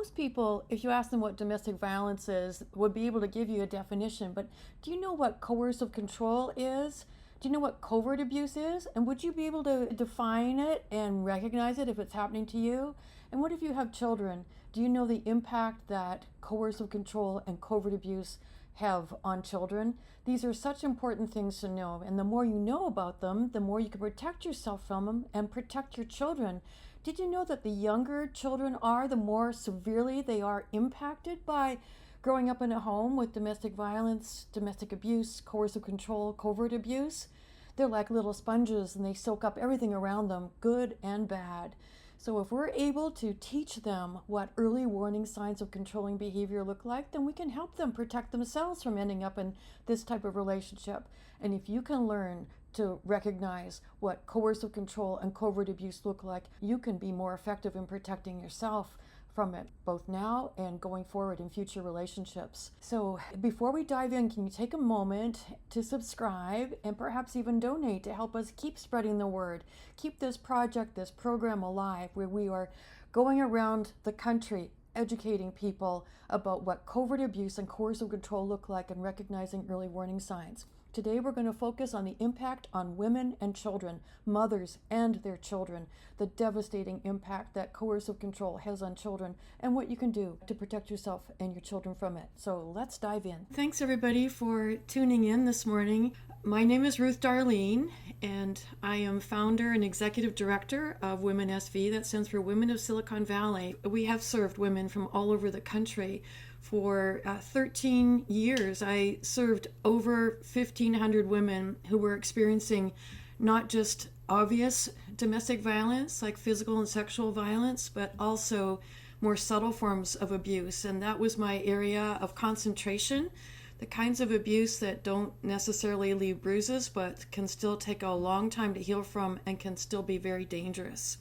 most people, if you ask them what domestic violence is, would be able to give you a definition. But do you know what coercive control is? Do you know what covert abuse is? And would you be able to define it and recognize it if it's happening to you? And what if you have children? Do you know the impact that coercive control and covert abuse have on children? These are such important things to know, and the more you know about them, the more you can protect yourself from them and protect your children. Did you know that the younger children are, the more severely they are impacted by growing up in a home with domestic violence, domestic abuse, coercive control, covert abuse? They're like little sponges and they soak up everything around them, good and bad. So if we're able to teach them what early warning signs of controlling behavior look like, then we can help them protect themselves from ending up in this type of relationship. And if you can learn to recognize what coercive control and covert abuse look like, you can be more effective in protecting yourself from it, both now and going forward in future relationships. So before we dive in, can you take a moment to subscribe and perhaps even donate to help us keep spreading the word, keep this project, this program alive, where we are going around the country educating people about what covert abuse and coercive control look like and recognizing early warning signs. Today we're going to focus on the impact on women and children, mothers and their children, the devastating impact that coercive control has on children, and what you can do to protect yourself and your children from it. So let's dive in. Thanks everybody for tuning in this morning. My name is Ruth Darlene, and I am founder and executive director of WomenSV. That stands for Women of Silicon Valley. We have served women from all over the country. For 13 years, I served over 1,500 women who were experiencing not just obvious domestic violence, like physical and sexual violence, but also more subtle forms of abuse. And that was my area of concentration, the kinds of abuse that don't necessarily leave bruises, but can still take a long time to heal from and can still be very dangerous.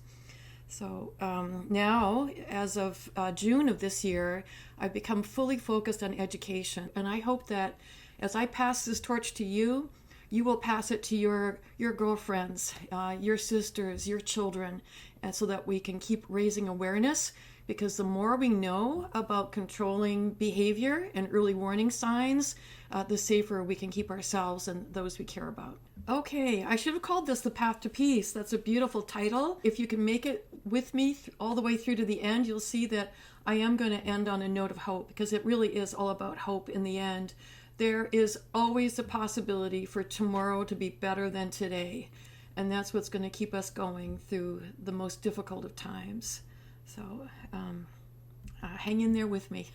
So now, as of June of this year, I've become fully focused on education. And I hope that as I pass this torch to you, you will pass it to your girlfriends, your sisters, your children, and so that we can keep raising awareness. Because the more we know about controlling behavior and early warning signs, the safer we can keep ourselves and those we care about. Okay, I should have called this The Path to Peace. That's a beautiful title. If you can make it with me all the way through to the end, you'll see that I am going to end on a note of hope, because it really is all about hope in the end. There is always a possibility for tomorrow to be better than today, and that's what's going to keep us going through the most difficult of times. So hang in there with me.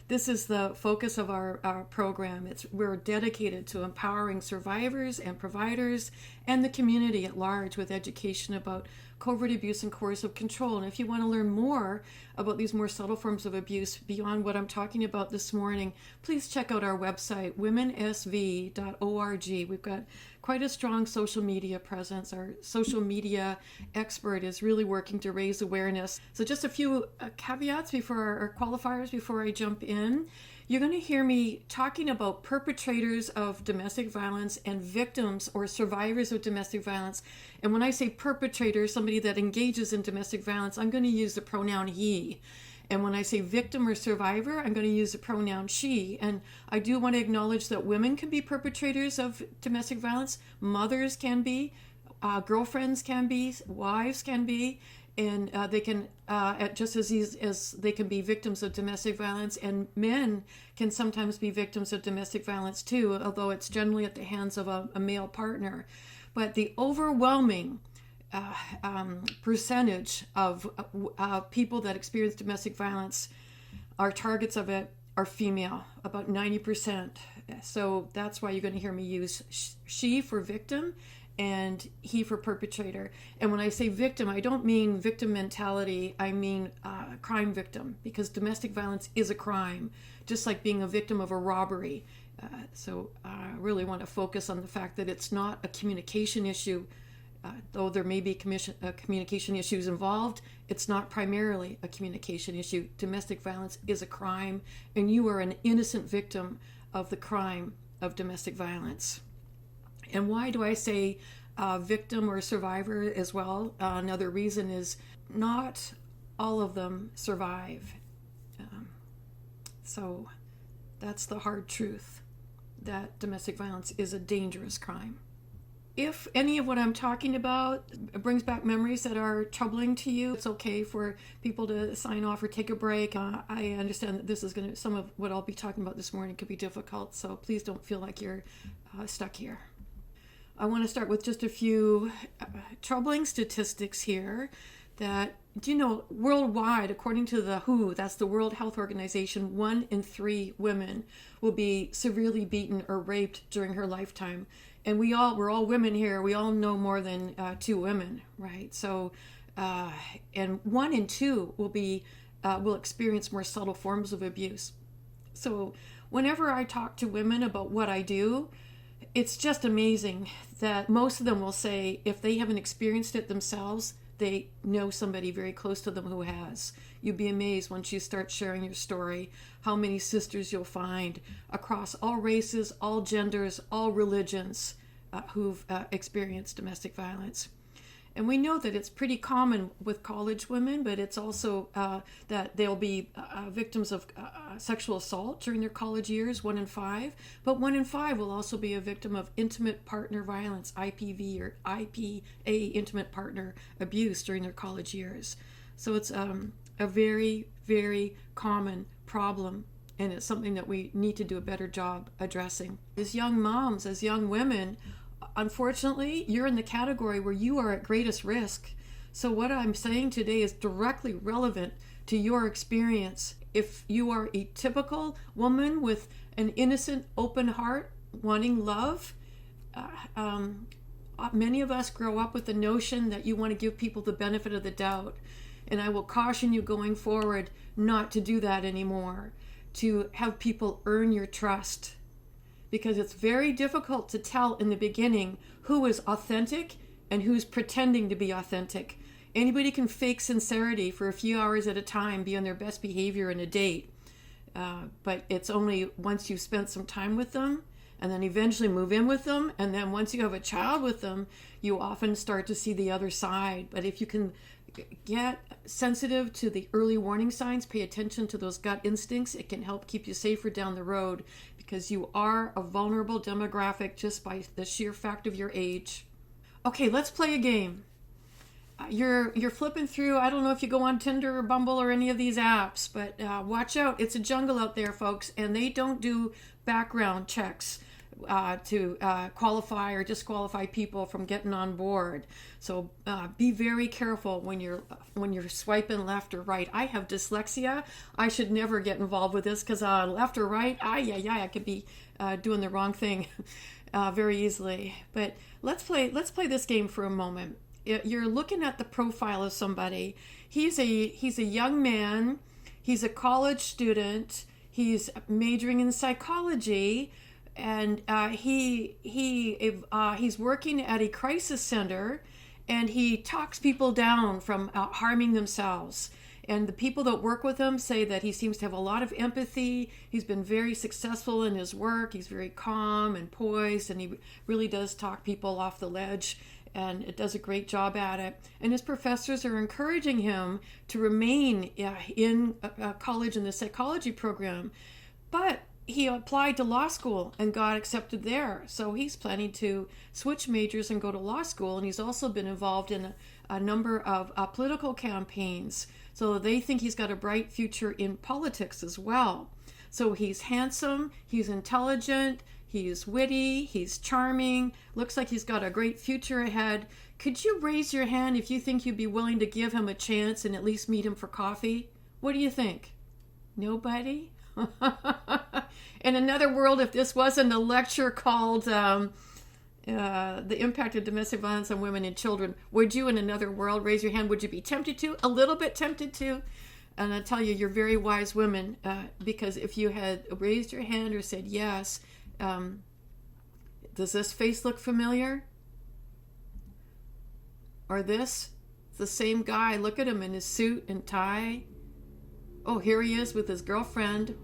This is the focus of our program. We're dedicated to empowering survivors and providers and the community at large with education about covert abuse and coercive control. And if you want to learn more about these more subtle forms of abuse beyond what I'm talking about this morning, please check out our website, womensv.org. We've got quite a strong social media presence. Our social media expert is really working to raise awareness. So just a few caveats or qualifiers before I jump in. You're going to hear me talking about perpetrators of domestic violence and victims or survivors of domestic violence. And when I say perpetrator, somebody that engages in domestic violence, I'm going to use the pronoun he. And when I say victim or survivor, I'm going to use the pronoun she. And I do want to acknowledge that women can be perpetrators of domestic violence. Mothers can be, girlfriends can be, wives can be. And they can, just as easy as they can be victims of domestic violence, and men can sometimes be victims of domestic violence too, although it's generally at the hands of a male partner. But the overwhelming percentage of people that experience domestic violence, our targets of it, are female, about 90%. So that's why you're going to hear me use she for victim and he for perpetrator. And when I say victim, I don't mean victim mentality, I mean crime victim, because domestic violence is a crime, just like being a victim of a robbery. So I really want to focus on the fact that it's not a communication issue. Though there may be communication issues involved, it's not primarily a communication issue. Domestic violence is a crime, and you are an innocent victim of the crime of domestic violence. And why do I say victim or survivor as well? Another reason is not all of them survive. So that's the hard truth, that domestic violence is a dangerous crime. If any of what I'm talking about brings back memories that are troubling to you, it's okay for people to sign off or take a break. I understand that this is some of what I'll be talking about this morning could be difficult, so please don't feel like you're stuck here. I want to start with just a few troubling statistics here that, worldwide, according to the WHO, that's the World Health Organization, 1 in 3 women will be severely beaten or raped during her lifetime. And we're all women here. We all know more than 2 women, right? So, and 1 in 2 will experience more subtle forms of abuse. So whenever I talk to women about what I do, it's just amazing that most of them will say if they haven't experienced it themselves, they know somebody very close to them who has. You'd be amazed once you start sharing your story how many sisters you'll find across all races, all genders, all religions who've experienced domestic violence. And we know that it's pretty common with college women, but it's also that they'll be victims of sexual assault during their college years, 1 in 5. But 1 in 5 will also be a victim of intimate partner violence, IPV or IPA, intimate partner abuse during their college years. So it's a very, very common problem, and it's something that we need to do a better job addressing. As young moms, as young women, unfortunately, you're in the category where you are at greatest risk. So what I'm saying today is directly relevant to your experience. If you are a typical woman with an innocent, open heart, wanting love, many of us grow up with the notion that you want to give people the benefit of the doubt. And I will caution you going forward not to do that anymore, to have people earn your trust. Because it's very difficult to tell in the beginning who is authentic and who's pretending to be authentic. Anybody can fake sincerity for a few hours at a time, be on their best behavior in a date. But it's only once you've spent some time with them and then eventually move in with them. And then once you have a child with them, you often start to see the other side. But if you can get sensitive to the early warning signs, pay attention to those gut instincts, it can help keep you safer down the road, because you are a vulnerable demographic just by the sheer fact of your age. Okay, let's play a game. You're flipping through, I don't know if you go on Tinder or Bumble or any of these apps, but watch out. It's a jungle out there, folks, and they don't do background checks to qualify or disqualify people from getting on board. So be very careful when you're swiping left or right. I have dyslexia. I should never get involved with this, because left or right, I could be doing the wrong thing very easily. But let's play this game for a moment. You're looking at the profile of somebody. He's a young man. He's a college student. He's majoring in psychology. And he's working at a crisis center, and he talks people down from harming themselves. And the people that work with him say that he seems to have a lot of empathy. He's been very successful in his work. He's very calm and poised, and he really does talk people off the ledge, and it does a great job at it. And his professors are encouraging him to remain in college in the psychology program. But he applied to law school and got accepted there. So he's planning to switch majors and go to law school. And he's also been involved in a number of political campaigns. So they think he's got a bright future in politics as well. So he's handsome, he's intelligent, he's witty, he's charming, looks like he's got a great future ahead. Could you raise your hand if you think you'd be willing to give him a chance and at least meet him for coffee? What do you think? Nobody? In another world, if this wasn't a lecture called The Impact of Domestic Violence on Women and Children, would you, in another world, raise your hand? Would you be tempted to? A little bit tempted to? And I tell you, you're very wise women, because if you had raised your hand or said yes, does this face look familiar? Or this? The same guy. Look at him in his suit and tie. Oh, here he is with his girlfriend.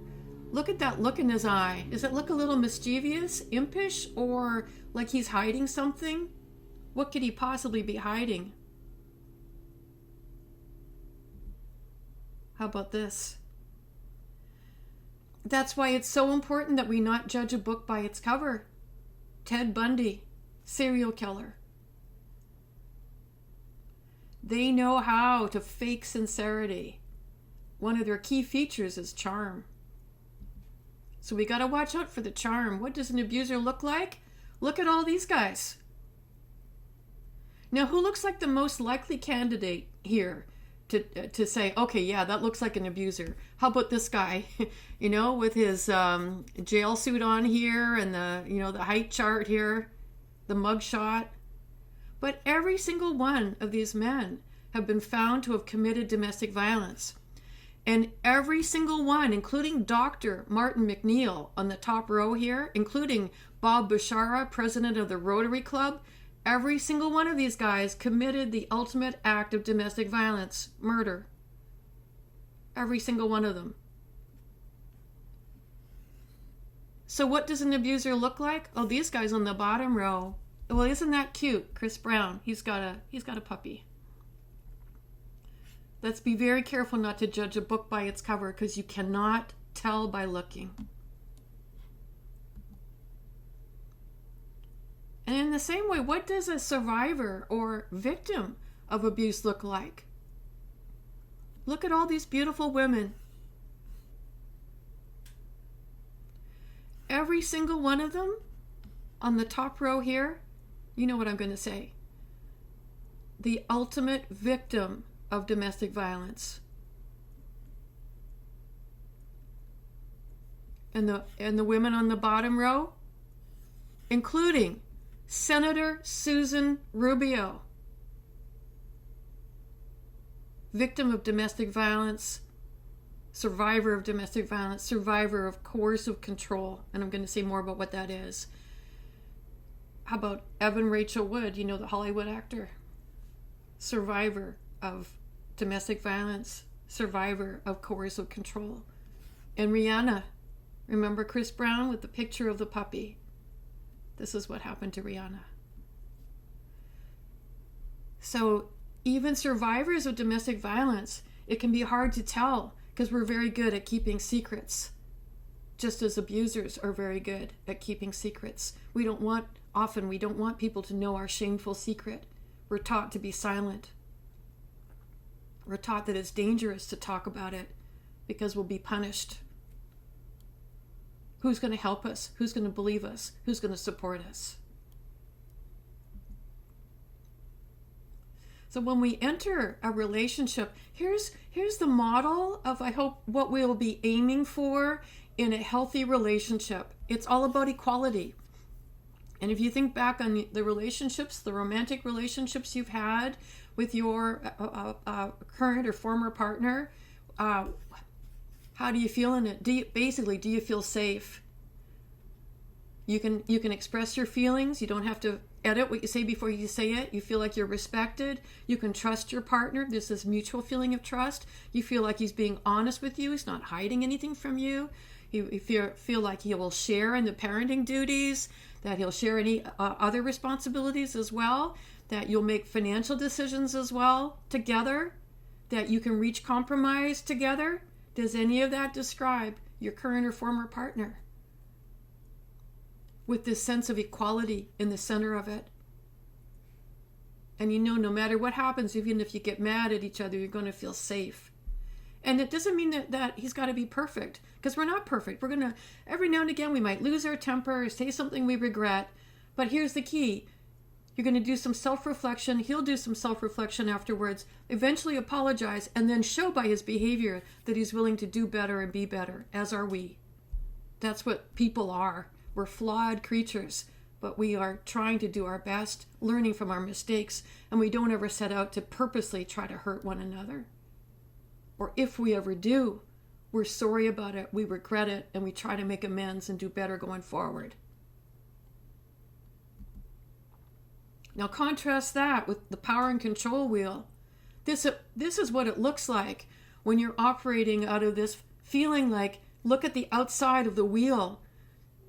Look at that look in his eye. Does it look a little mischievous, impish, or like he's hiding something? What could he possibly be hiding? How about this? That's why it's so important that we not judge a book by its cover. Ted Bundy, serial killer. They know how to fake sincerity. One of their key features is charm. So we got to watch out for the charm. What does an abuser look like? Look at all these guys. Now, who looks like the most likely candidate here to say, okay, yeah, that looks like an abuser? How about this guy, with his jail suit on here and the height chart here, the mug shot? But every single one of these men have been found to have committed domestic violence. And every single one, including Dr. Martin McNeil on the top row here, including Bob Bashara, president of the Rotary Club, every single one of these guys committed the ultimate act of domestic violence, murder. Every single one of them. So what does an abuser look like? Oh, these guys on the bottom row. Well, isn't that cute? Chris Brown, he's got a puppy. Let's be very careful not to judge a book by its cover, because you cannot tell by looking. And in the same way, what does a survivor or victim of abuse look like? Look at all these beautiful women. Every single one of them on the top row here, you know what I'm going to say. The ultimate victim of domestic violence. And the women on the bottom row, including Senator Susan Rubio, victim of domestic violence, survivor of domestic violence, survivor of coercive control, and I'm going to say more about what that is. How about Evan Rachel Wood, the Hollywood actor, survivor of domestic violence, survivor of coercive control. And Rihanna, remember Chris Brown with the picture of the puppy? This is what happened to Rihanna. So even survivors of domestic violence, it can be hard to tell because we're very good at keeping secrets, just as abusers are very good at keeping secrets. We don't want people to know our shameful secret. We're taught to be silent. We're taught that it's dangerous to talk about it because we'll be punished. Who's going to help us? Who's going to believe us? Who's going to support us? So when we enter a relationship, here's the model of, I hope, what we'll be aiming for in a healthy relationship. It's all about equality. And if you think back on the relationships, the romantic relationships you've had with your current or former partner, how do you feel in it? Do you feel safe? You can express your feelings. You don't have to edit what you say before you say it. You feel like you're respected. You can trust your partner. There's this mutual feeling of trust. You feel like he's being honest with you. He's not hiding anything from you. You feel like he will share in the parenting duties, that he'll share any other responsibilities as well, that you'll make financial decisions as well together, that you can reach compromise together. Does any of that describe your current or former partner? With this sense of equality in the center of it. And no matter what happens, even if you get mad at each other, you're going to feel safe. And it doesn't mean that he's got to be perfect, because we're not perfect. We're going to, every now and again, we might lose our temper, say something we regret. But here's the key. You're going to do some self-reflection. He'll do some self-reflection afterwards, eventually apologize, and then show by his behavior that he's willing to do better and be better, as are we. That's what people are. We're flawed creatures, but we are trying to do our best, learning from our mistakes, and we don't ever set out to purposely try to hurt one another. Or if we ever do, we're sorry about it, we regret it, and we try to make amends and do better going forward. Now contrast that with the power and control wheel. This is what it looks like when you're operating out of this feeling like, look at the outside of the wheel.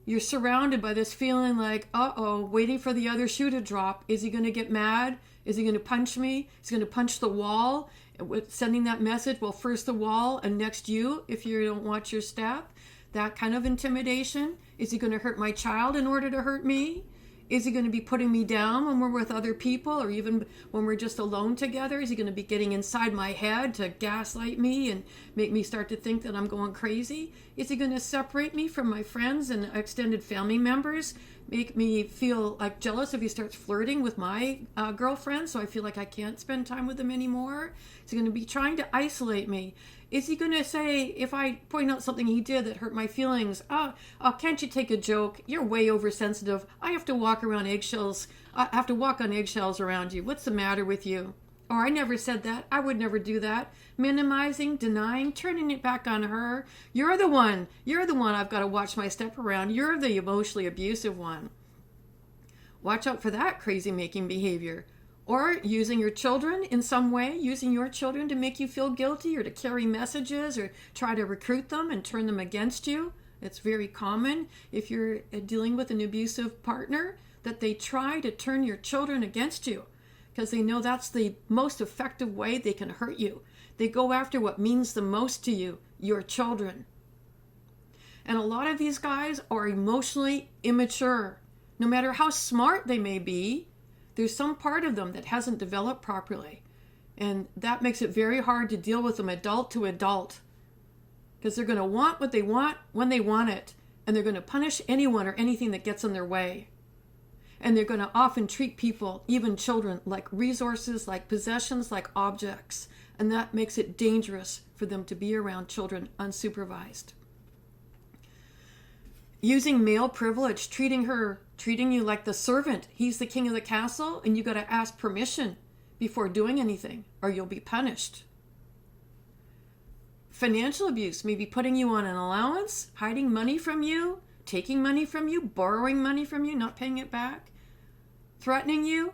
You're surrounded by this feeling like, waiting for the other shoe to drop. Is he going to get mad? Is he going to punch me? He's going to punch the wall, sending that message, well, first the wall and next you, if you don't watch your step. That kind of intimidation? Is he going to hurt my child in order to hurt me? Is he going to be putting me down when we're with other people, or even when we're just alone together? Is he going to be getting inside my head to gaslight me and make me start to think that I'm going crazy? Is he going to separate me from my friends and extended family members? Make me feel like jealous if he starts flirting with my girlfriend, so I feel like I can't spend time with him anymore? Is he going to be trying to isolate me? Is he going to say, if I point out something he did that hurt my feelings, can't you take a joke? You're way oversensitive. I have to walk around eggshells. I have to walk on eggshells around you. What's the matter with you? Or I never said that. I would never do that. Minimizing, denying, turning it back on her. You're the one. You're the one I've got to watch my step around. You're the emotionally abusive one. Watch out for that crazy making behavior. Or using your children in some way, using your children to make you feel guilty or to carry messages or try to recruit them and turn them against you. It's very common if you're dealing with an abusive partner that they try to turn your children against you because they know that's the most effective way they can hurt you. They go after what means the most to you, your children. And a lot of these guys are emotionally immature. No matter how smart they may be, there's some part of them that hasn't developed properly. And that makes it very hard to deal with them adult to adult. Because they're going to want what they want when they want it. And they're going to punish anyone or anything that gets in their way. And they're going to often treat people, even children, like resources, like possessions, like objects. And that makes it dangerous for them to be around children unsupervised. Using male privilege, treating you like the servant. He's the king of the castle, and you got to ask permission before doing anything, or you'll be punished. Financial abuse, maybe putting you on an allowance, hiding money from you, taking money from you, borrowing money from you, not paying it back, threatening you.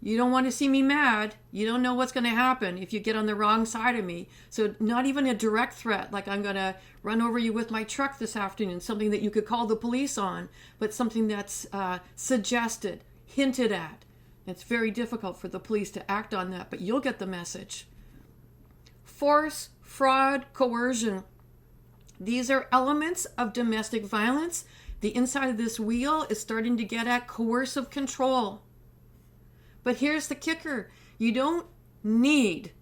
You don't want to see me mad. You don't know what's going to happen if you get on the wrong side of me. So not even a direct threat, like I'm going to run over you with my truck this afternoon, something that you could call the police on, but something that's suggested, hinted at. It's very difficult for the police to act on that, but you'll get the message. Force, fraud, coercion. These are elements of domestic violence. The inside of this wheel is starting to get at coercive control. But here's the kicker. You don't need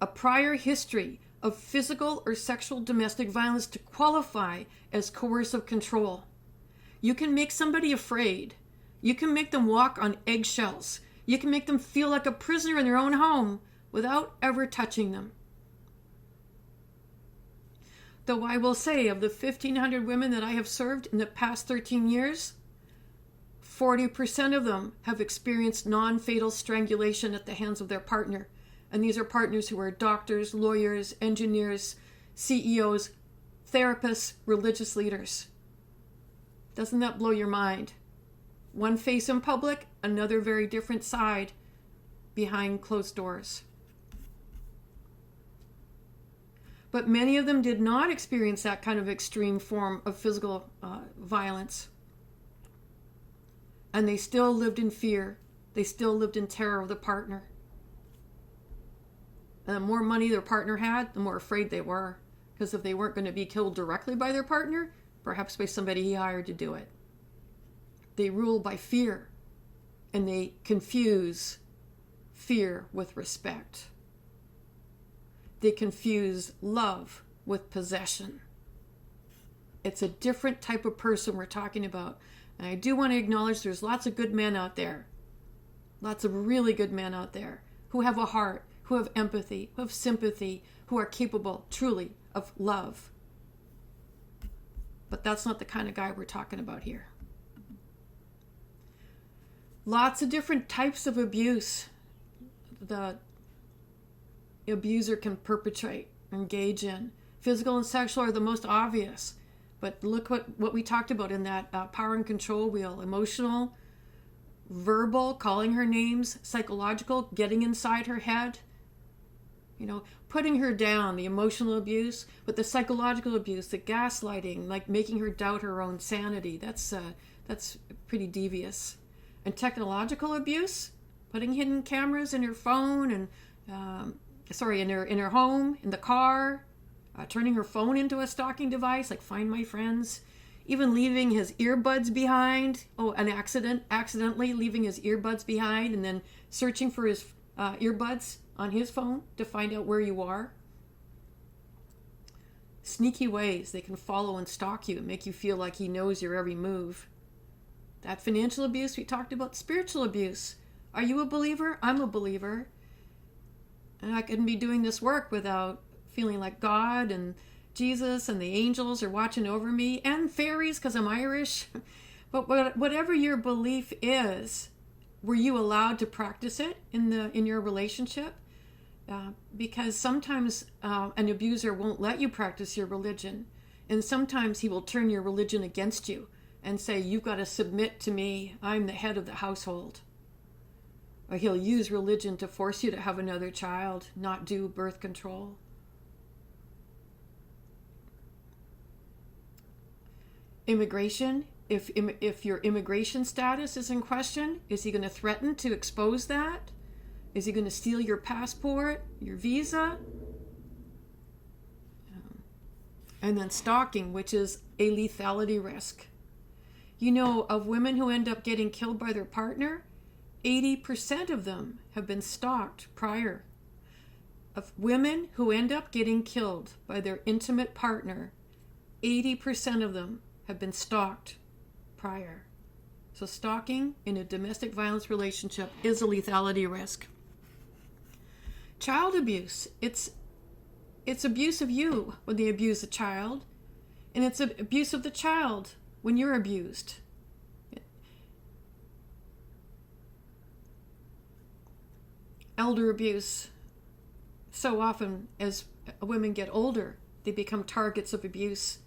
a prior history of physical or sexual domestic violence to qualify as coercive control. You can make somebody afraid. You can make them walk on eggshells. You can make them feel like a prisoner in their own home without ever touching them. Though I will say, of the 1,500 women that I have served in the past 13 years, 40% of them have experienced non-fatal strangulation at the hands of their partner. And these are partners who are doctors, lawyers, engineers, CEOs, therapists, religious leaders. Doesn't that blow your mind? One face in public, another very different side behind closed doors. But many of them did not experience that kind of extreme form of physical violence. And they still lived in fear. They still lived in terror of the partner. And the more money their partner had, the more afraid they were. Because if they weren't going to be killed directly by their partner, perhaps by somebody he hired to do it. They rule by fear. And they confuse fear with respect. They confuse love with possession. It's a different type of person we're talking about. And I do want to acknowledge there's lots of good men out there. Lots of really good men out there who have a heart, who have empathy, who have sympathy, who are capable, truly, of love. But that's not the kind of guy we're talking about here. Lots of different types of abuse the abuser can perpetrate, engage in. Physical and sexual are the most obvious. But look what we talked about in that power and control wheel. Emotional, verbal, calling her names, psychological, getting inside her head. Putting her down, the emotional abuse. But the psychological abuse, the gaslighting, like making her doubt her own sanity. That's pretty devious. And technological abuse, putting hidden cameras in her phone and, in her home, in the car, turning her phone into a stalking device, like Find My Friends, even leaving his earbuds behind. Oh, an accidentally leaving his earbuds behind and then searching for his earbuds on his phone to find out where you are. Sneaky ways they can follow and stalk you and make you feel like he knows your every move. That financial abuse we talked about, spiritual abuse. Are you a believer? I'm a believer. And I couldn't be doing this work without feeling like God and Jesus and the angels are watching over me, and fairies because I'm Irish. But whatever your belief is, were you allowed to practice it in your relationship? Because sometimes an abuser won't let you practice your religion, and sometimes he will turn your religion against you and say, you've got to submit to me, I'm the head of the household. Or he'll use religion to force you to have another child, not do birth control. Immigration, if your immigration status is in question, is he going to threaten to expose that? Is he going to steal your passport, your visa? And then stalking, which is a lethality risk. You know, of women who end up getting killed by their partner, 80% of them have been stalked prior. Of women who end up getting killed by their intimate partner, 80% of them have been stalked prior. So stalking in a domestic violence relationship is a lethality risk. Child abuse, it's abuse of you when they abuse a child, and it's abuse of the child when you're abused. Elder abuse. So often as women get older, they become targets of abuse,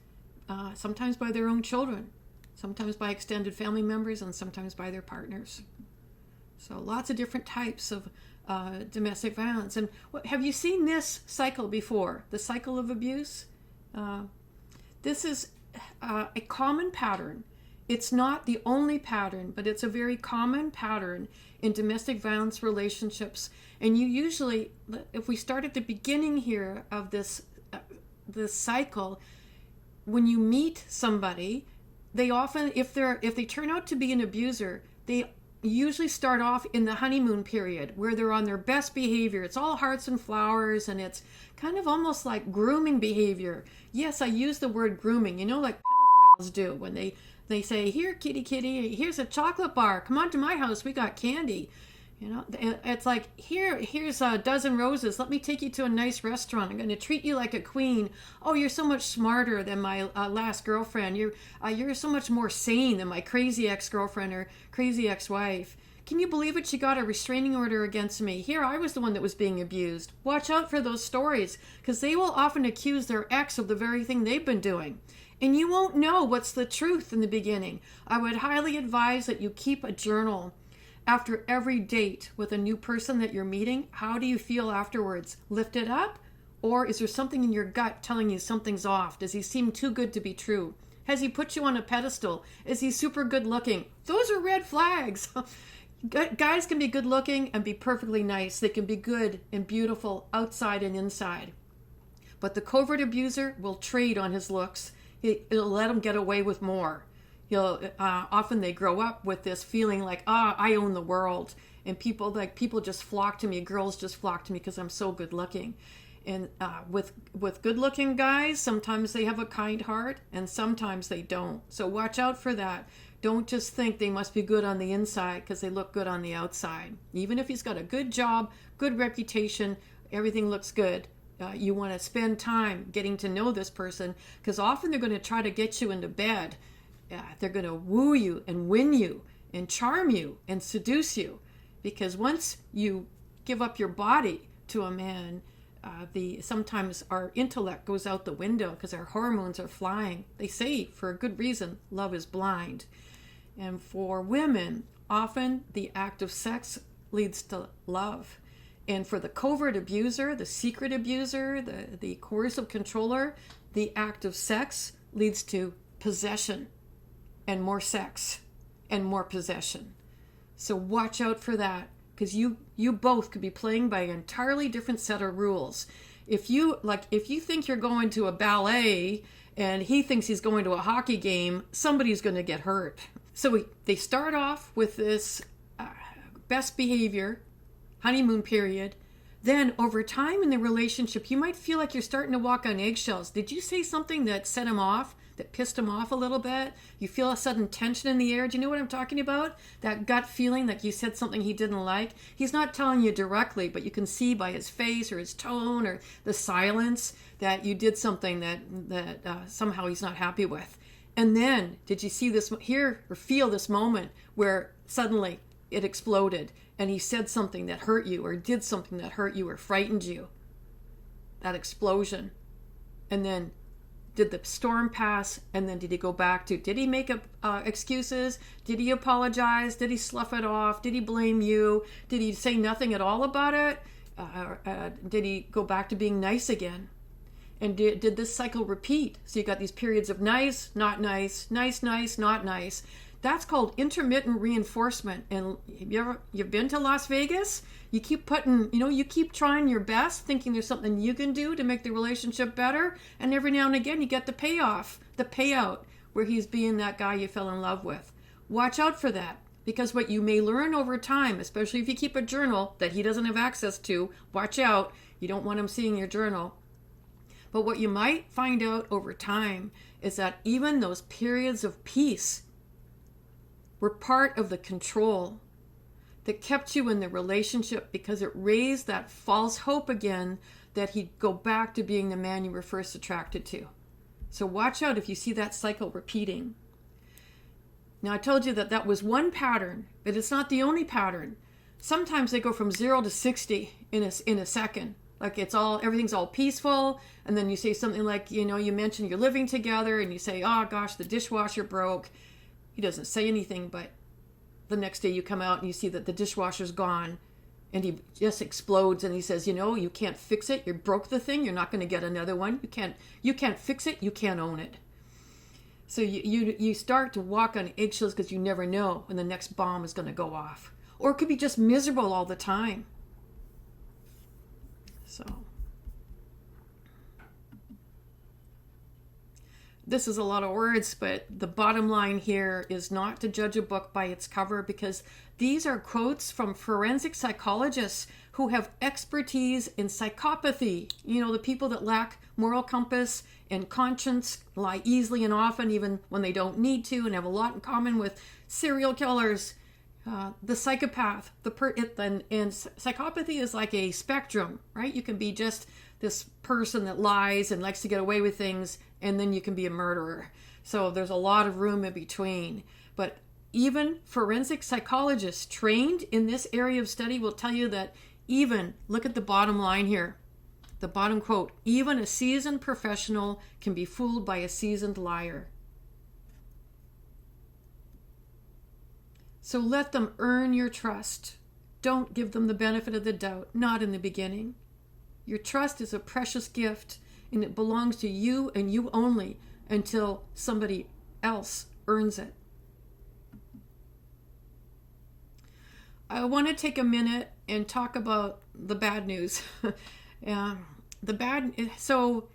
sometimes by their own children, sometimes by extended family members, and sometimes by their partners. So lots of different types of domestic violence. And have you seen this cycle before? The cycle of abuse? This is a common pattern. It's not the only pattern, but it's a very common pattern in domestic violence relationships. And you usually, if we start at the beginning here of this cycle, when you meet somebody, they often, if they turn out to be an abuser, they usually start off in the honeymoon period where they're on their best behavior. It's all hearts and flowers, and it's kind of almost like grooming behavior. Yes, I use the word grooming, like pedophiles do when they say, here, kitty, kitty, here's a chocolate bar. Come on to my house. We got candy. It's like, here's a dozen roses. Let me take you to a nice restaurant. I'm going to treat you like a queen. Oh, you're so much smarter than my last girlfriend. You're so much more sane than my crazy ex-girlfriend or crazy ex-wife. Can you believe it? She got a restraining order against me. Here, I was the one that was being abused. Watch out for those stories, because they will often accuse their ex of the very thing they've been doing. And you won't know what's the truth in the beginning. I would highly advise that you keep a journal after every date with a new person that you're meeting. How do you feel afterwards? Lifted up? Or is there something in your gut telling you something's off? Does he seem too good to be true? Has he put you on a pedestal? Is he super good looking? Those are red flags. Guys can be good looking and be perfectly nice. They can be good and beautiful outside and inside. But the covert abuser will trade on his looks. He'll let him get away with more. Often they grow up with this feeling like, I own the world, and people just flock to me. Girls just flock to me because I'm so good looking. And with good looking guys, sometimes they have a kind heart, and sometimes they don't. So watch out for that. Don't just think they must be good on the inside because they look good on the outside. Even if he's got a good job, good reputation, everything looks good. You want to spend time getting to know this person, because often they're going to try to get you into bed. They're going to woo you and win you and charm you and seduce you, because once you give up your body to a man, sometimes our intellect goes out the window because our hormones are flying. They say, for a good reason, love is blind. And for women, often the act of sex leads to love. And for the covert abuser, the secret abuser, the coercive controller, the act of sex leads to possession, and more sex, and more possession. So watch out for that, because you both could be playing by an entirely different set of rules. If you think you're going to a ballet and he thinks he's going to a hockey game, somebody's going to get hurt. So they start off with this best behavior, honeymoon period. Then over time in the relationship, you might feel like you're starting to walk on eggshells. Did you say something that set him off, that pissed him off a little bit? You feel a sudden tension in the air. Do you know what I'm talking about? That gut feeling like you said something he didn't like. He's not telling you directly, but you can see by his face or his tone or the silence that you did something that somehow he's not happy with. And then, did you see this, hear or feel this moment where suddenly it exploded and he said something that hurt you or did something that hurt you or frightened you? That explosion. And then did the storm pass? And then did he go back to, did he make up excuses? Did he apologize? Did he slough it off? Did he blame you? Did he say nothing at all about it? Did he go back to being nice again? And did this cycle repeat? So you got these periods of nice, not nice, nice, nice, not nice. That's called intermittent reinforcement. And you've been to Las Vegas? You keep you keep trying your best, thinking there's something you can do to make the relationship better. And every now and again, you get the payout, where he's being that guy you fell in love with. Watch out for that. Because what you may learn over time, especially if you keep a journal that he doesn't have access to, watch out. You don't want him seeing your journal. But what you might find out over time is that even those periods of peace were part of the control that kept you in the relationship, because it raised that false hope again that he'd go back to being the man you were first attracted to. So watch out if you see that cycle repeating. Now, I told you that was one pattern, but it's not the only pattern. Sometimes they go from 0 to 60 in a second. Like everything's all peaceful, and then you say something like, you mention you're living together, and you say, oh gosh, the dishwasher broke. He doesn't say anything, but the next day you come out and you see that the dishwasher's gone, and he just explodes, and he says, you can't fix it. You broke the thing. You're not going to get another one. You can't fix it. You can't own it. So you start to walk on eggshells because you never know when the next bomb is going to go off. Or it could be just miserable all the time. So this is a lot of words, but the bottom line here is not to judge a book by its cover, because these are quotes from forensic psychologists who have expertise in psychopathy. The people that lack moral compass and conscience, lie easily and often, even when they don't need to, and have a lot in common with serial killers. The psychopath, and psychopathy is like a spectrum, right? You can be just this person that lies and likes to get away with things, and then you can be a murderer. So there's a lot of room in between. But even forensic psychologists trained in this area of study will tell you that look at the bottom line here, the bottom quote, even a seasoned professional can be fooled by a seasoned liar. So let them earn your trust. Don't give them the benefit of the doubt, not in the beginning. Your trust is a precious gift, and it belongs to you and you only until somebody else earns it. I want to take a minute and talk about the bad news. So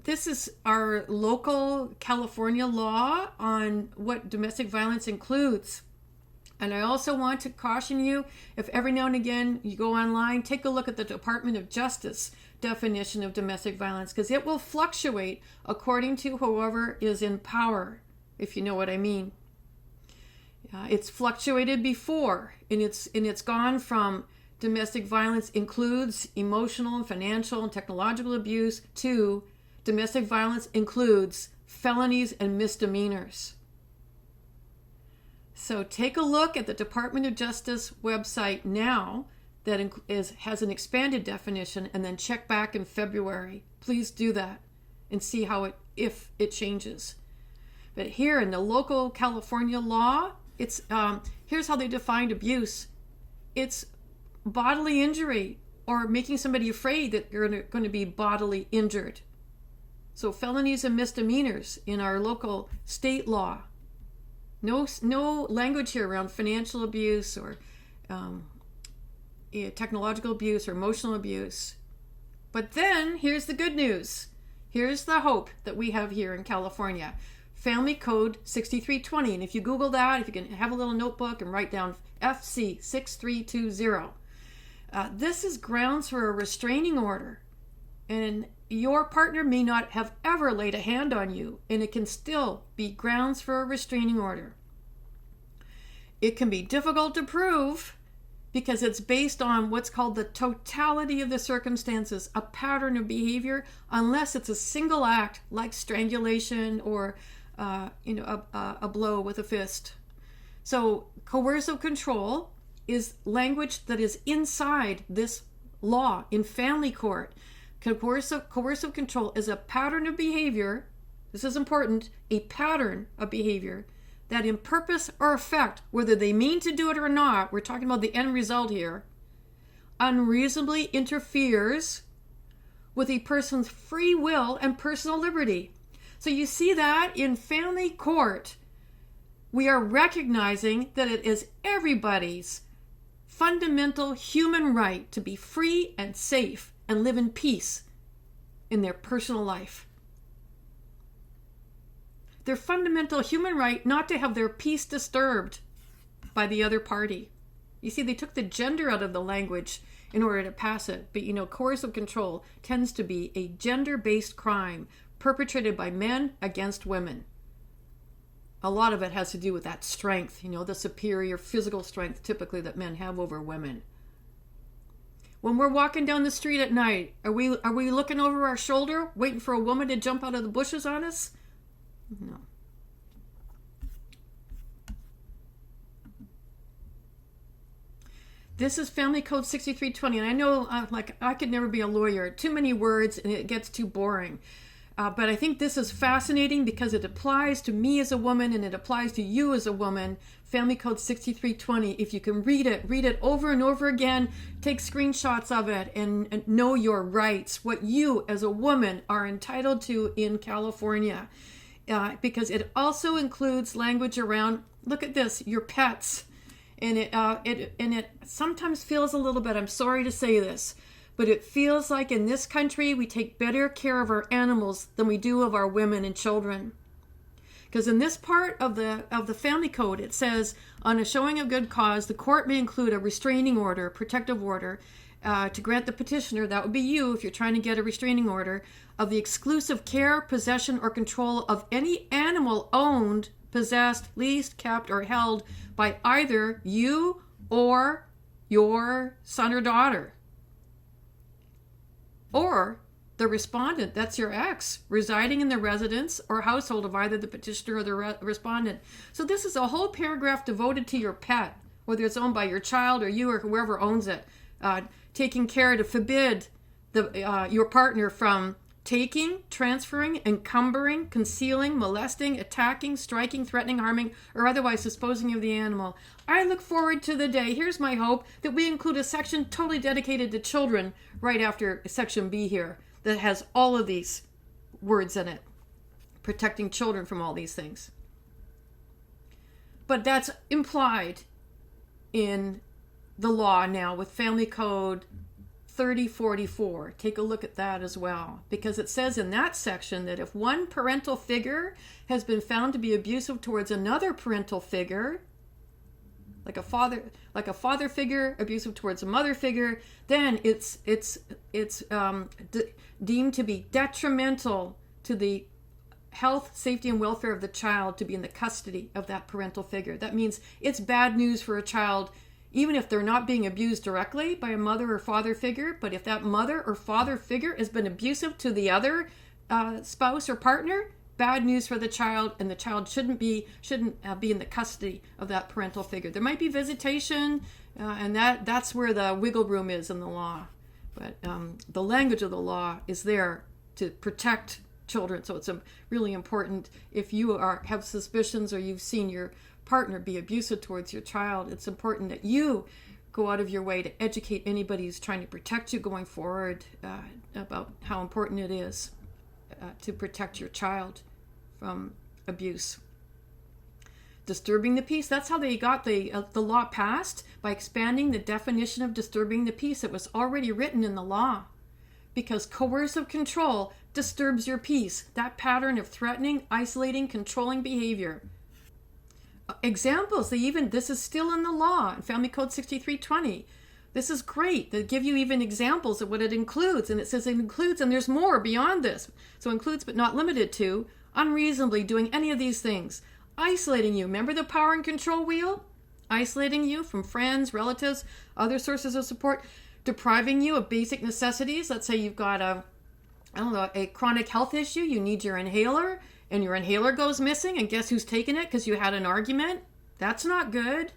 this is our local California law on what domestic violence includes. And I also want to caution you, if every now and again you go online, take a look at the Department of Justice definition of domestic violence, because it will fluctuate according to whoever is in power, if you know what I mean. It's fluctuated before, and it's gone from domestic violence includes emotional, financial, and technological abuse to domestic violence includes felonies and misdemeanors. So take a look at the Department of Justice website now that has an expanded definition, and then check back in February. Please do that and see if it changes. But here in the local California law, it's here's how they defined abuse. It's bodily injury or making somebody afraid that you're going to be bodily injured. So felonies and misdemeanors in our local state law. No language here around financial abuse or technological abuse or emotional abuse. But then here's the good news. Here's the hope that we have here in California. Family Code 6320. And if you Google that, if you can have a little notebook and write down FC 6320, this is grounds for a restraining order. And your partner may not have ever laid a hand on you, and it can still be grounds for a restraining order. It can be difficult to prove because it's based on what's called the totality of the circumstances, a pattern of behavior, unless it's a single act like strangulation or a blow with a fist. So coercive control is language that is inside this law in family court. Coercive control is a pattern of behavior, this is important, a pattern of behavior that in purpose or effect, whether they mean to do it or not, we're talking about the end result here, unreasonably interferes with a person's free will and personal liberty. So you see that in family court, we are recognizing that it is everybody's fundamental human right to be free and safe and live in peace in their personal life. Their fundamental human right not to have their peace disturbed by the other party. You see, they took the gender out of the language in order to pass it. But coercive control tends to be a gender-based crime perpetrated by men against women. A lot of it has to do with that strength, the superior physical strength typically that men have over women. When we're walking down the street at night, are we looking over our shoulder, waiting for a woman to jump out of the bushes on us? No. This is Family Code 6320, and I know I could never be a lawyer. Too many words, and it gets too boring. But I think this is fascinating because it applies to me as a woman and it applies to you as a woman. Family Code 6320. If you can read it over and over again, take screenshots of it and know your rights, what you as a woman are entitled to in California. Because it also includes language around, look at this, your pets. And it sometimes feels a little bit, I'm sorry to say this, but it feels like in this country we take better care of our animals than we do of our women and children. Because in this part of the family code, it says, on a showing of good cause, the court may include a restraining order, protective order, to grant the petitioner, that would be you if you're trying to get a restraining order, of the exclusive care, possession, or control of any animal owned, possessed, leased, kept, or held by either you or your son or daughter. Or the respondent, that's your ex, residing in the residence or household of either the petitioner or the respondent. So this is a whole paragraph devoted to your pet, whether it's owned by your child or you or whoever owns it. Taking care to forbid your partner from taking, transferring, encumbering, concealing, molesting, attacking, striking, threatening, harming, or otherwise disposing of the animal. I look forward to the day, here's my hope, that we include a section totally dedicated to children right after section B here that has all of these words in it, protecting children from all these things. But that's implied in the law now with Family Code 3044. Take a look at that as well, because it says in that section that if one parental figure has been found to be abusive towards another parental figure, like a father figure abusive towards a mother figure, then it's deemed to be detrimental to the health, safety, and welfare of the child to be in the custody of that parental figure. That means it's bad news for a child, even if they're not being abused directly by a mother or father figure, but if that mother or father figure has been abusive to the other spouse or partner, bad news for the child, and the child shouldn't be in the custody of that parental figure. There might be visitation, and that's where the wiggle room is in the law. But the language of the law is there to protect children. So it's really important if you have suspicions or you've seen your partner be abusive towards your child, it's important that you go out of your way to educate anybody who's trying to protect you going forward about how important it is to protect your child from abuse. Disturbing the peace, that's how they got the law passed, by expanding the definition of disturbing the peace. It was already written in the law. because coercive control disturbs your peace, that pattern of threatening, isolating, controlling behavior. Examples, this is still in the law, in Family Code 6320. This is great. They give you even examples of what it includes, and it says it includes, and there's more beyond this. So includes but not limited to, unreasonably doing any of these things. Isolating you. Remember the power and control wheel? Isolating you from friends, relatives, other sources of support. Depriving you of basic necessities. Let's say you've got a chronic health issue. You need your inhaler, and your inhaler goes missing, and guess who's taking it because you had an argument? That's not good.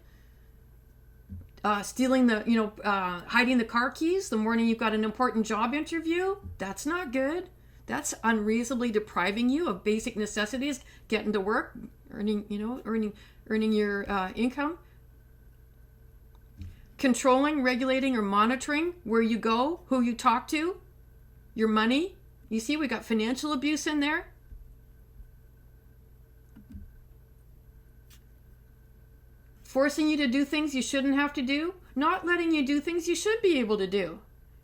Stealing hiding the car keys the morning you've got an important job interview. That's not good. That's unreasonably depriving you of basic necessities, getting to work, earning your income. Controlling, regulating, or monitoring where you go, who you talk to, your money. You see, we got financial abuse in there. Forcing you to do things you shouldn't have to do, not letting you do things you should be able to do,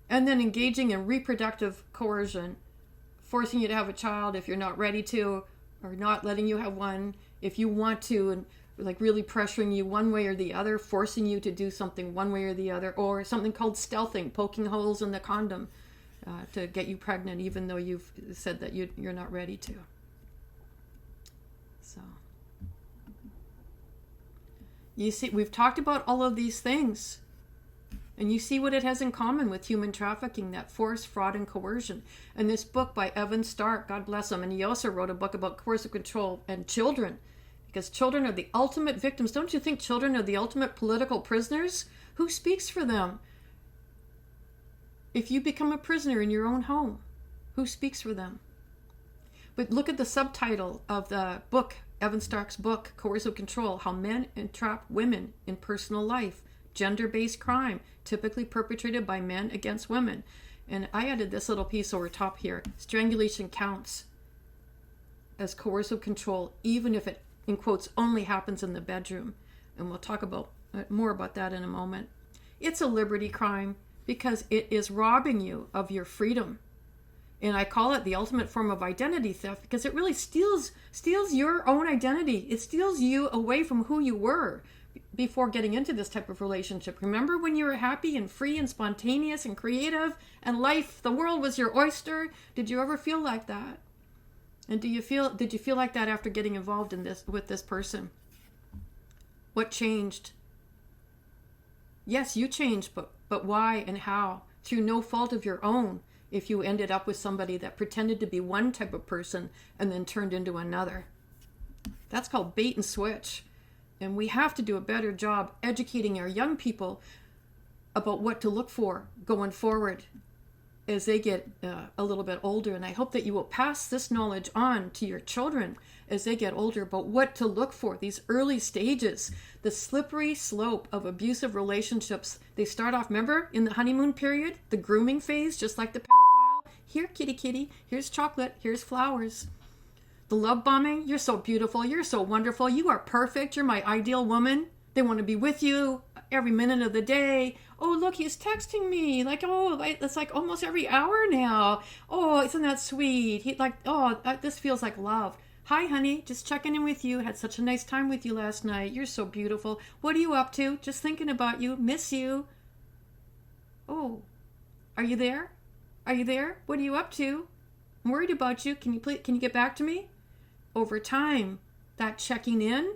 and then engaging in reproductive coercion, forcing you to have a child if you're not ready to, or not letting you have one if you want to, and like really pressuring you one way or the other, forcing you to do something one way or the other, or something called stealthing, poking holes in the condom to get you pregnant even though you've said that you're not ready to. So you see, we've talked about all of these things, and you see what it has in common with human trafficking, that force, fraud, and coercion. And this book by Evan Stark, God bless him, and he also wrote a book about coercive control and children, because children are the ultimate victims. Don't you think children are the ultimate political prisoners? Who speaks for them? If you become a prisoner in your own home, who speaks for them? But look at the subtitle of the book, Evan Stark's book, Coercive Control, How Men Entrap Women in Personal Life, Gender-Based Crime, Typically Perpetrated by Men Against Women. And I added this little piece over top here. Strangulation counts as coercive control, even if it, in quotes, only happens in the bedroom. And we'll talk about more about that in a moment. It's a liberty crime because it is robbing you of your freedom. And I call it the ultimate form of identity theft because it really steals your own identity. It steals you away from who you were before getting into this type of relationship. Remember when you were happy and free and spontaneous and creative and life, the world was your oyster? Did you ever feel like that? And did you feel like that after getting involved in this with this person? What changed? Yes, you changed, but why and how? Through no fault of your own. If you ended up with somebody that pretended to be one type of person and then turned into another. That's called bait and switch. And we have to do a better job educating our young people about what to look for going forward as they get a little bit older. And I hope that you will pass this knowledge on to your children as they get older about what to look for, these early stages, the slippery slope of abusive relationships. They start off, remember, in the honeymoon period, the grooming phase, just like the pedophile. Here, kitty, kitty, here's chocolate, here's flowers. The love bombing, you're so beautiful, you're so wonderful, you are perfect, you're my ideal woman. They want to be with you every minute of the day. Oh, look, he's texting me. It's like almost every hour now. Oh, isn't that sweet? This feels like love. Hi, honey, just checking in with you. Had such a nice time with you last night. You're so beautiful. What are you up to? Just thinking about you. Miss you. Oh, are you there? Are you there? What are you up to? I'm worried about you. Can you get back to me? Over time, that checking in,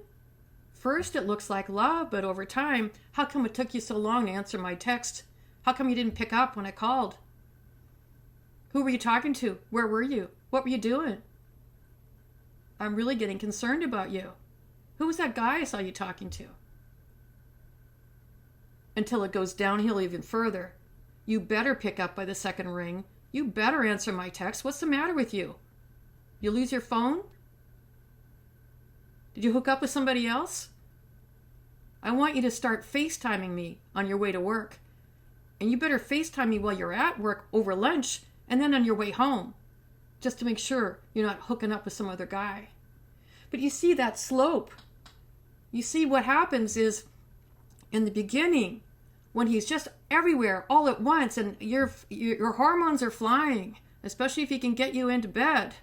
first it looks like love, but over time, how come it took you so long to answer my text? How come you didn't pick up when I called? Who were you talking to? Where were you? What were you doing? I'm really getting concerned about you. Who was that guy I saw you talking to? Until it goes downhill even further. You better pick up by the second ring. You better answer my text. What's the matter with you? You lose your phone? Did you hook up with somebody else? I want you to start FaceTiming me on your way to work. And you better FaceTime me while you're at work over lunch and then on your way home, just to make sure you're not hooking up with some other guy. But you see that slope. You see what happens is, in the beginning, when he's just everywhere all at once and your hormones are flying, especially if he can get you into bed.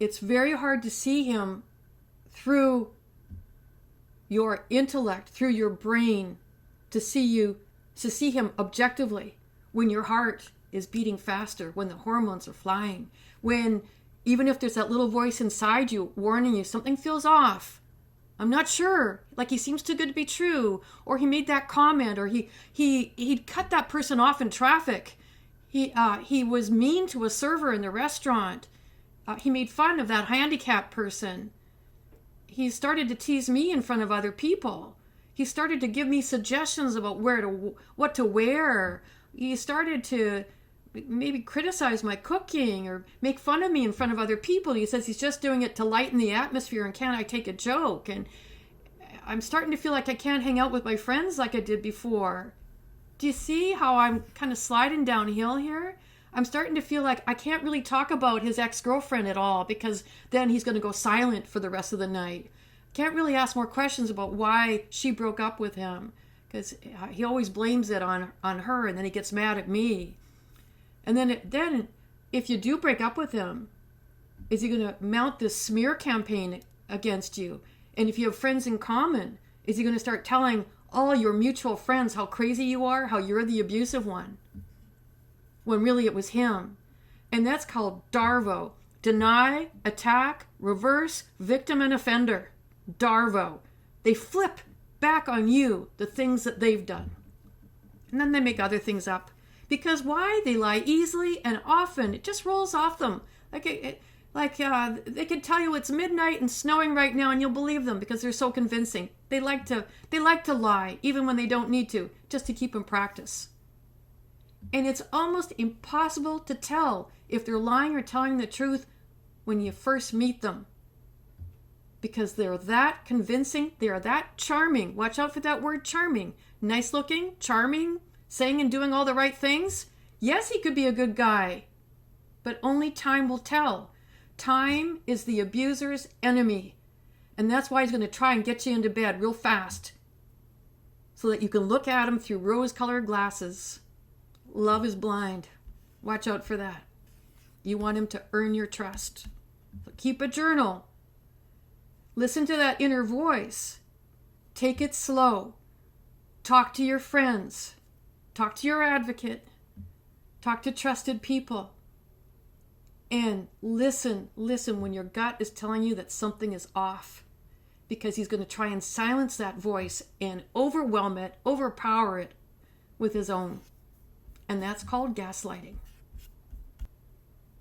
It's very hard to see him through your intellect, through your brain, to see him objectively when your heart is beating faster, when the hormones are flying, when even if there's that little voice inside you warning you something feels off, I'm not sure, like he seems too good to be true, or he made that comment, or he'd cut that person off in traffic, he was mean to a server in the restaurant, he made fun of that handicapped person, he started to tease me in front of other people, he started to give me suggestions about what to wear, he started to maybe criticize my cooking or make fun of me in front of other people. He says he's just doing it to lighten the atmosphere and can't I take a joke? And I'm starting to feel like I can't hang out with my friends like I did before. Do you see how I'm kind of sliding downhill here? I'm starting to feel like I can't really talk about his ex-girlfriend at all because then he's going to go silent for the rest of the night. Can't really ask more questions about why she broke up with him because he always blames it on her and then he gets mad at me. And then if you do break up with him, is he going to mount this smear campaign against you? And if you have friends in common, is he going to start telling all your mutual friends how crazy you are, how you're the abusive one? When really it was him. And that's called DARVO. Deny, attack, reverse, victim and offender. DARVO. They flip back on you the things that they've done. And then they make other things up. Because why? They lie easily and often. It just rolls off them. They can tell you it's midnight and snowing right now and you'll believe them because they're so convincing. They like to lie even when they don't need to, just to keep in practice. And it's almost impossible to tell if they're lying or telling the truth when you first meet them. Because they're that convincing, they are that charming. Watch out for that word charming. Nice looking, charming, saying and doing all the right things? Yes, he could be a good guy, but only time will tell. Time is the abuser's enemy, and that's why he's going to try and get you into bed real fast so that you can look at him through rose-colored glasses. Love is blind. Watch out for that. You want him to earn your trust. So keep a journal. Listen to that inner voice. Take it slow. Talk to your friends. Talk to your advocate. Talk to trusted people. And listen when your gut is telling you that something is off. Because he's going to try and silence that voice and overwhelm it, overpower it with his own. And that's called gaslighting.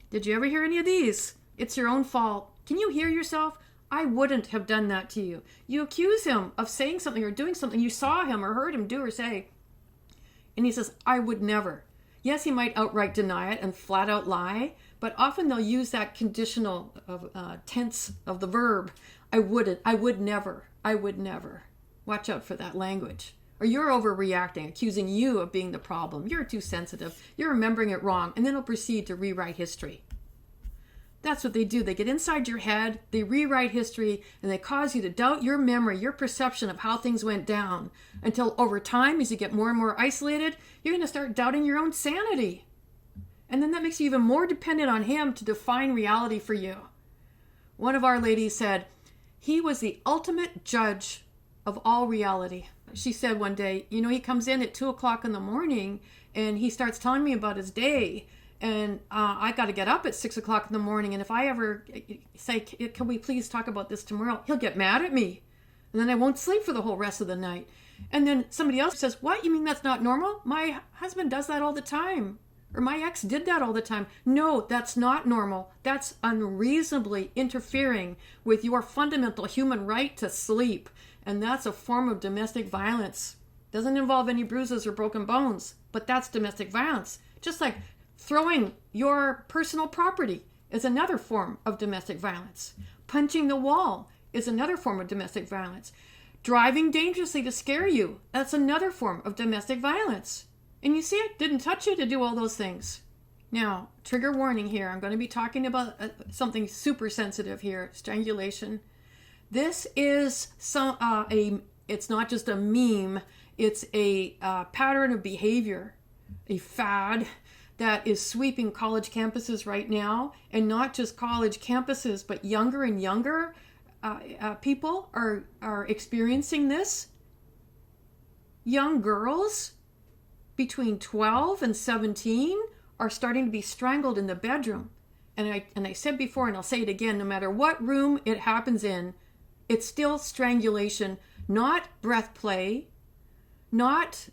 Did you ever hear any of these? It's your own fault. Can you hear yourself? I wouldn't have done that to you. You accuse him of saying something or doing something you saw him or heard him do or say. And he says, I would never. Yes, he might outright deny it and flat out lie, but often they'll use that conditional tense of the verb. I wouldn't, I would never, I would never. Watch out for that language. Or you're overreacting, accusing you of being the problem. You're too sensitive. You're remembering it wrong. And then he'll proceed to rewrite history. That's what they do. They get inside your head, they rewrite history, and they cause you to doubt your memory, your perception of how things went down. Until over time, as you get more and more isolated, you're going to start doubting your own sanity. And then that makes you even more dependent on him to define reality for you. One of our ladies said, he was the ultimate judge of all reality. She said one day, he comes in at 2:00 in the morning and he starts telling me about his day. And I got to get up at 6:00 in the morning. And if I ever say, can we please talk about this tomorrow? He'll get mad at me. And then I won't sleep for the whole rest of the night. And then somebody else says, what? You mean that's not normal? My husband does that all the time. Or my ex did that all the time. No, that's not normal. That's unreasonably interfering with your fundamental human right to sleep. And that's a form of domestic violence. Doesn't involve any bruises or broken bones, but that's domestic violence. Just like throwing your personal property is another form of domestic violence. Punching the wall is another form of domestic violence. Driving dangerously to scare you, that's another form of domestic violence. And you see, it didn't touch you to do all those things. Now, trigger warning here. I'm going to be talking about something super sensitive here, strangulation. This is a It's not just a meme. It's a pattern of behavior, a fad that is sweeping college campuses right now. And not just college campuses, but younger and younger people are experiencing this. Young girls between 12 and 17 are starting to be strangled in the bedroom. And I said before, and I'll say it again, no matter what room it happens in, it's still strangulation, not breath play, not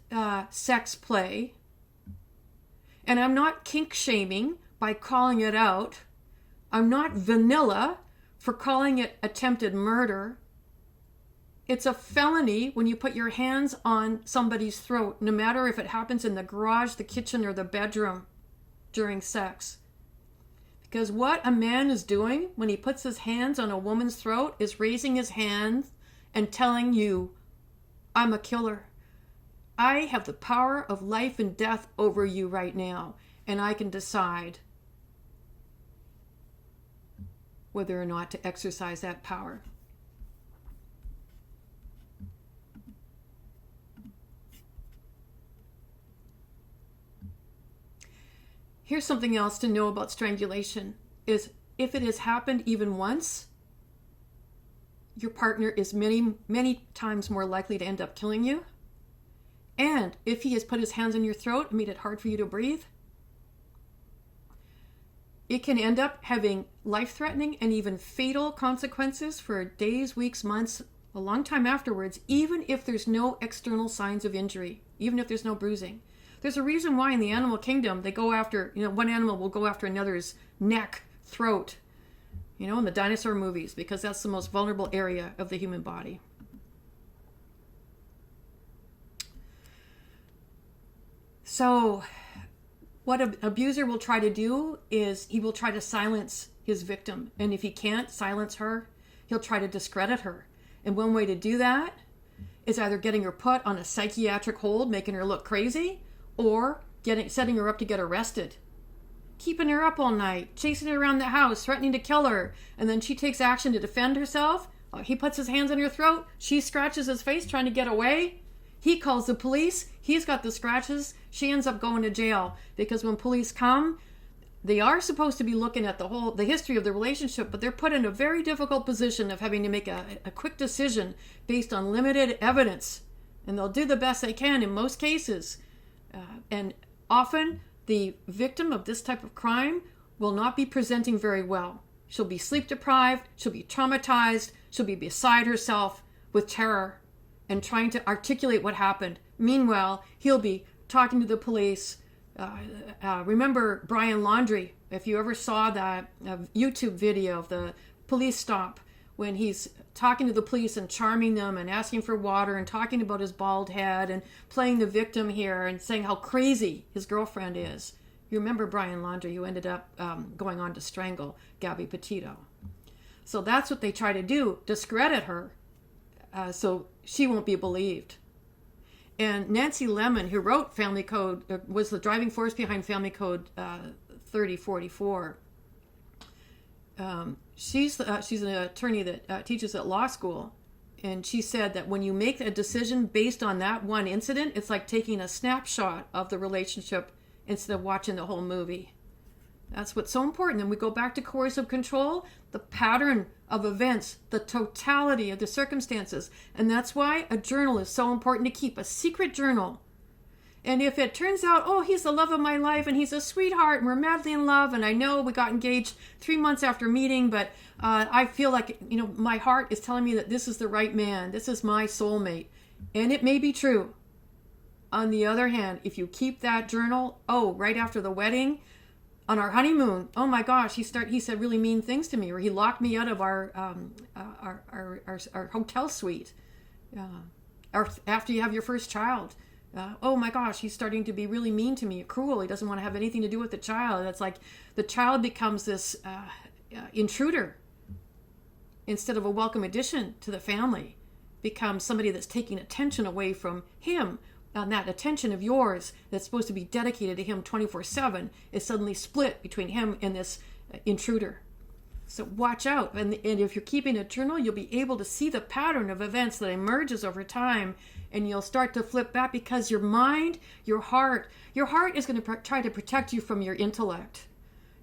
sex play. And I'm not kink shaming by calling it out. I'm not vanilla for calling it attempted murder. It's a felony when you put your hands on somebody's throat, no matter if it happens in the garage, the kitchen, or the bedroom during sex. Because what a man is doing when he puts his hands on a woman's throat is raising his hand and telling you, I'm a killer. I have the power of life and death over you right now, and I can decide whether or not to exercise that power. Here's something else to know about strangulation is if it has happened even once, your partner is many, many times more likely to end up killing you. And if he has put his hands on your throat and made it hard for you to breathe, it can end up having life-threatening and even fatal consequences for days, weeks, months, a long time afterwards, even if there's no external signs of injury, even if there's no bruising. There's a reason why in the animal kingdom they go after, one animal will go after another's neck, throat, in the dinosaur movies, because that's the most vulnerable area of the human body. So what an abuser will try to do is he will try to silence his victim. And if he can't silence her, he'll try to discredit her. And one way to do that is either getting her put on a psychiatric hold, making her look crazy, or setting her up to get arrested. Keeping her up all night, chasing her around the house, threatening to kill her. And then she takes action to defend herself. He puts his hands on her throat. She scratches his face trying to get away. He calls the police. He's got the scratches. She ends up going to jail because when police come, they are supposed to be looking at the history of the relationship, but they're put in a very difficult position of having to make a quick decision based on limited evidence. And they'll do the best they can in most cases. And often the victim of this type of crime will not be presenting very well. She'll be sleep deprived. She'll be traumatized. She'll be beside herself with terror and trying to articulate what happened. Meanwhile, he'll be talking to the police. Remember Brian Laundrie, if you ever saw that YouTube video of the police stop when he's talking to the police and charming them and asking for water and talking about his bald head and playing the victim here and saying how crazy his girlfriend is. You remember Brian Laundrie, who ended up going on to strangle Gabby Petito. So that's what they try to do, discredit her so she won't be believed. And Nancy Lemon, who wrote Family Code, was the driving force behind Family Code 3044. She's an attorney that teaches at law school, and she said that when you make a decision based on that one incident, it's like taking a snapshot of the relationship instead of watching the whole movie. That's what's so important. And we go back to coercive control, the pattern of events, the totality of the circumstances. And that's why a journal is so important to keep, a secret journal. And if it turns out, oh, he's the love of my life and he's a sweetheart and we're madly in love and I know we got engaged 3 months after meeting, but I feel like, my heart is telling me that this is the right man. This is my soulmate. And it may be true. On the other hand, if you keep that journal, right after the wedding, on our honeymoon, oh my gosh, he said really mean things to me, or he locked me out of our hotel suite. Or after you have your first child, oh my gosh, he's starting to be really mean to me, cruel. He doesn't want to have anything to do with the child. It's like the child becomes this intruder instead of a welcome addition to the family. Becomes somebody that's taking attention away from him. And that attention of yours that's supposed to be dedicated to him 24/7 is suddenly split between him and this intruder. So watch out. And if you're keeping a journal, you'll be able to see the pattern of events that emerges over time, and you'll start to flip back, because your mind, your heart is going to try to protect you from your intellect.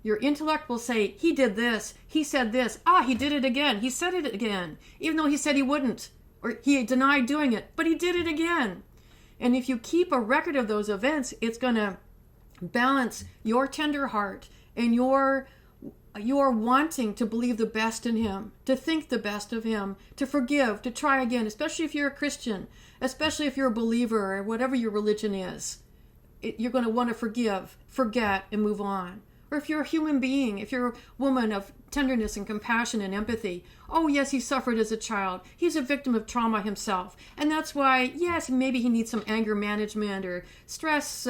Your intellect will say, he did this, he said this, he did it again, he said it again, even though he said he wouldn't, or he denied doing it, but he did it again. And if you keep a record of those events, it's going to balance your tender heart and your wanting to believe the best in him, to think the best of him, to forgive, to try again, especially if you're a Christian, especially if you're a believer or whatever your religion is. You're going to want to forgive, forget, and move on. Or if you're a human being, if you're a woman of tenderness and compassion and empathy, oh yes, he suffered as a child. He's a victim of trauma himself. And that's why, yes, maybe he needs some anger management or stress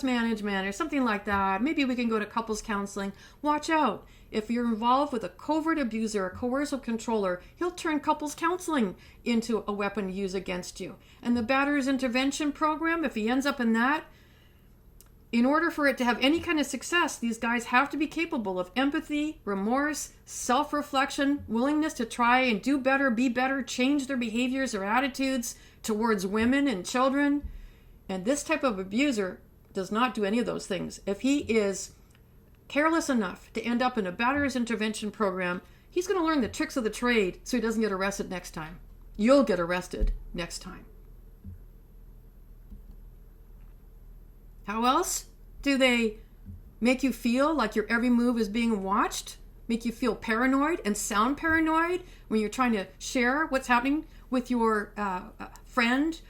management or something like that. Maybe we can go to couples counseling. Watch out. If you're involved with a covert abuser, a coercive controller, he'll turn couples counseling into a weapon to use against you. And the batterer's intervention program, if he ends up in that, in order for it to have any kind of success, these guys have to be capable of empathy, remorse, self-reflection, willingness to try and do better, be better, change their behaviors or attitudes towards women and children. And this type of abuser does not do any of those things. If he is careless enough to end up in a batterer's intervention program, he's going to learn the tricks of the trade so he doesn't get arrested next time. You'll get arrested next time. How else do they make you feel like your every move is being watched? Make you feel paranoid and sound paranoid when you're trying to share what's happening with your friend,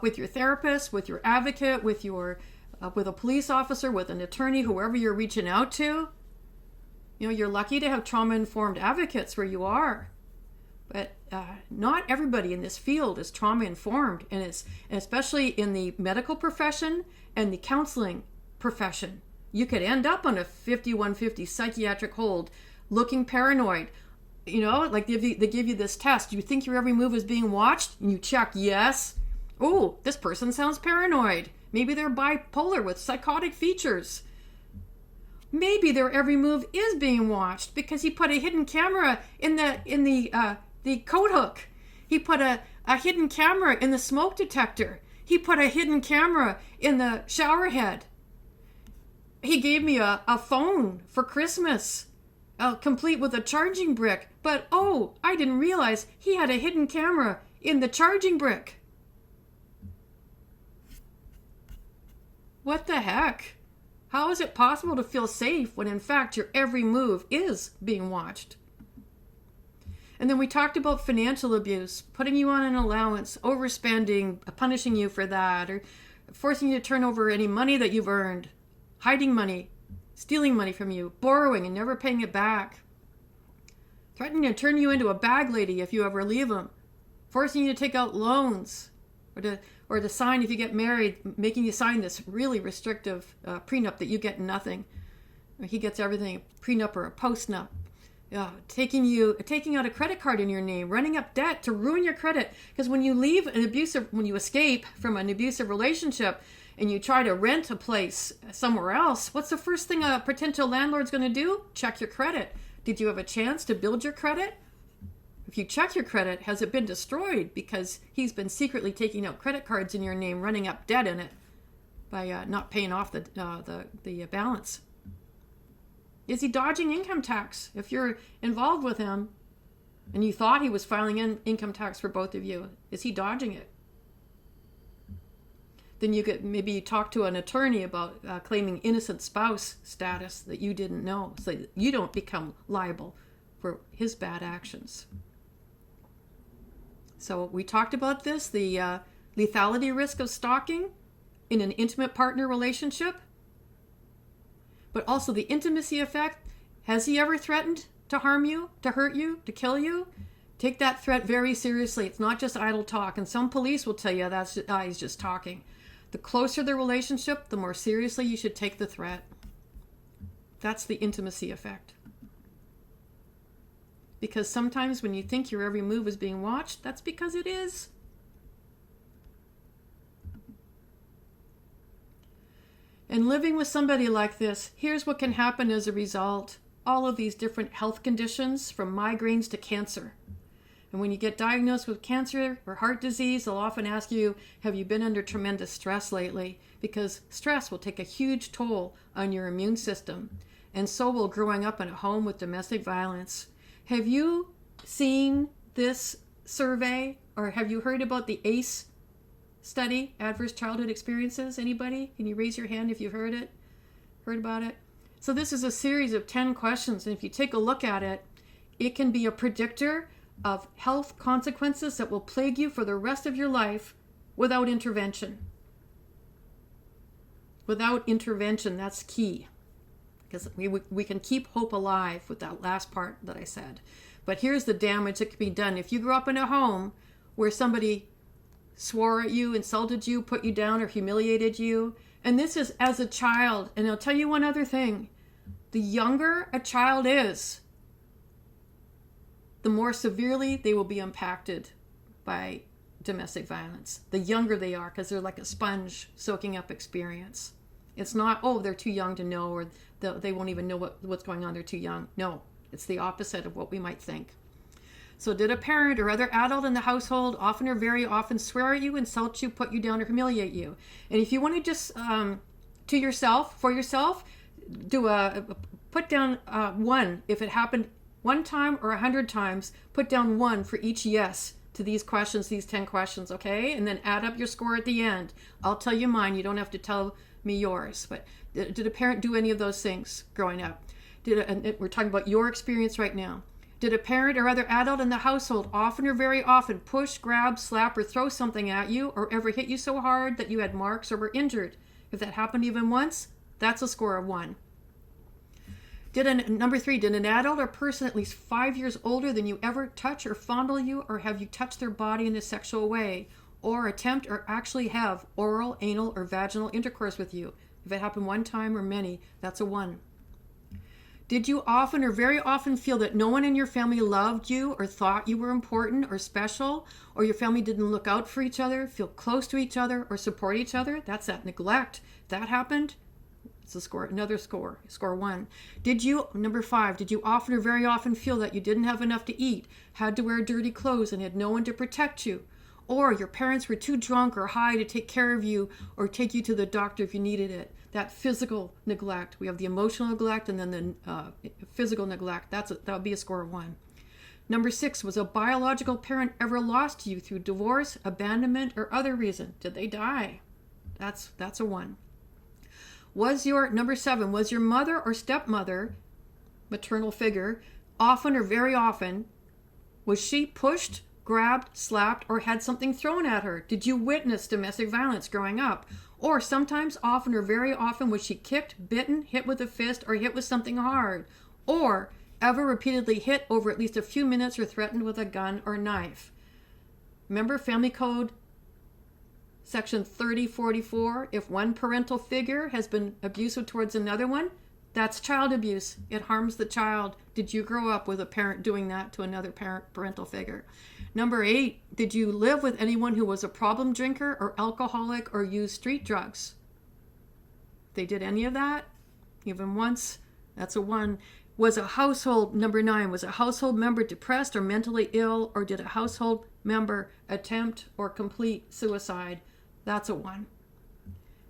with your therapist, with your advocate, with a police officer, with an attorney, whoever you're reaching out to. You know, you're lucky to have trauma-informed advocates where you are. But not everybody in this field is trauma-informed, and especially in the medical profession and the counseling profession. You could end up on a 5150 psychiatric hold looking paranoid. You know, like they give you this test. You think your every move is being watched? And you check yes. Oh, this person sounds paranoid. Maybe they're bipolar with psychotic features. Maybe their every move is being watched because he put a hidden camera in the coat hook. He put a hidden camera in the smoke detector. He put a hidden camera in the shower head. He gave me a phone for Christmas, complete with a charging brick. But oh, I didn't realize he had a hidden camera in the charging brick. What the heck? How is it possible to feel safe when in fact your every move is being watched? And then we talked about financial abuse, putting you on an allowance, overspending, punishing you for that, or forcing you to turn over any money that you've earned, hiding money, stealing money from you, borrowing and never paying it back, threatening to turn you into a bag lady if you ever leave them, forcing you to take out loans, or to sign if you get married, making you sign this really restrictive prenup that you get nothing. Or he gets everything, a prenup or a postnup. Taking out a credit card in your name, running up debt to ruin your credit. Because when you escape from an abusive relationship and you try to rent a place somewhere else, what's the first thing a potential landlord's going to do? Check your credit. Did you have a chance to build your credit? If you check your credit, has it been destroyed because he's been secretly taking out credit cards in your name, running up debt in it by not paying off the balance? Is he dodging income tax? If you're involved with him and you thought he was filing in income tax for both of you, is he dodging it? Then you could maybe talk to an attorney about claiming innocent spouse status that you didn't know, so that you don't become liable for his bad actions. So we talked about this, the lethality risk of stalking in an intimate partner relationship. But also the intimacy effect. Has he ever threatened to harm you, to hurt you, to kill you? Take that threat very seriously. It's not just idle talk. And some police will tell you he's just talking. The closer the relationship, the more seriously you should take the threat. That's the intimacy effect. Because sometimes when you think your every move is being watched, that's because it is. And living with somebody like this, here's what can happen as a result. all of these different health conditions, from migraines to cancer. And when you get diagnosed with cancer or heart disease, they'll often ask you, have you been under tremendous stress lately? Because stress will take a huge toll on your immune system. And so will growing up in a home with domestic violence. Have you seen this survey, or have you heard about the ACE study, Adverse Childhood Experiences? Anybody? Can you raise your hand if you've heard about it? So this is a series of 10 questions, and if you take a look at it, it can be a predictor of health consequences that will plague you for the rest of your life without intervention. Without intervention, that's key. Because we can keep hope alive with that last part that I said. But here's the damage that can be done. If you grew up in a home where somebody swore at you, insulted you, put you down, or humiliated you, and this is as a child, and I'll tell you one other thing. The younger a child is, the more severely they will be impacted by domestic violence. The younger they are, because they're like a sponge soaking up experience. It's not, oh, they're too young to know, or they won't even know what's going on, they're too young. No, it's the opposite of what we might think. So did a parent or other adult in the household often or very often swear at you, insult you, put you down, or humiliate you? And if you want to just, for yourself, put down 1. If it happened 1 time or 100 times, put down 1 for each yes to these questions, these 10 questions, okay? And then add up your score at the end. I'll tell you mine. You don't have to tell me yours. But did a parent do any of those things growing up? We're talking about your experience right now. Did a parent or other adult in the household often or very often push, grab, slap, or throw something at you, or ever hit you so hard that you had marks or were injured? If that happened even once, that's a score of 1. Number 3, did an adult or person at least 5 years older than you ever touch or fondle you, or have you touched their body in a sexual way, or attempt or actually have oral, anal, or vaginal intercourse with you? If it happened 1 time or many, that's a 1. Did you often or very often feel that no one in your family loved you or thought you were important or special, or your family didn't look out for each other, feel close to each other, or support each other? That's that neglect. That happened. It's a score, another score, score 1. Number 5, did you often or very often feel that you didn't have enough to eat, had to wear dirty clothes, and had no one to protect you? Or your parents were too drunk or high to take care of you or take you to the doctor if you needed it? That physical neglect. We have the emotional neglect and then the physical neglect. That would be a score of 1. Number 6, was a biological parent ever lost to you through divorce, abandonment, or other reason? Did they die? That's a 1. Number 7, was your mother or stepmother, maternal figure, often or very often, was she pushed, grabbed, slapped, or had something thrown at her? Did you witness domestic violence growing up? Or sometimes, often, or very often, was she kicked, bitten, hit with a fist, or hit with something hard? Or ever repeatedly hit over at least a few minutes or threatened with a gun or knife? Remember Family Code Section 3044, if one parental figure has been abusive towards another one, that's child abuse. It harms the child. Did you grow up with a parent doing that to another parental figure? Number 8, did you live with anyone who was a problem drinker or alcoholic or used street drugs? If they did any of that, even once, that's a 1. Number 9, was a household member depressed or mentally ill, or did a household member attempt or complete suicide? That's a 1.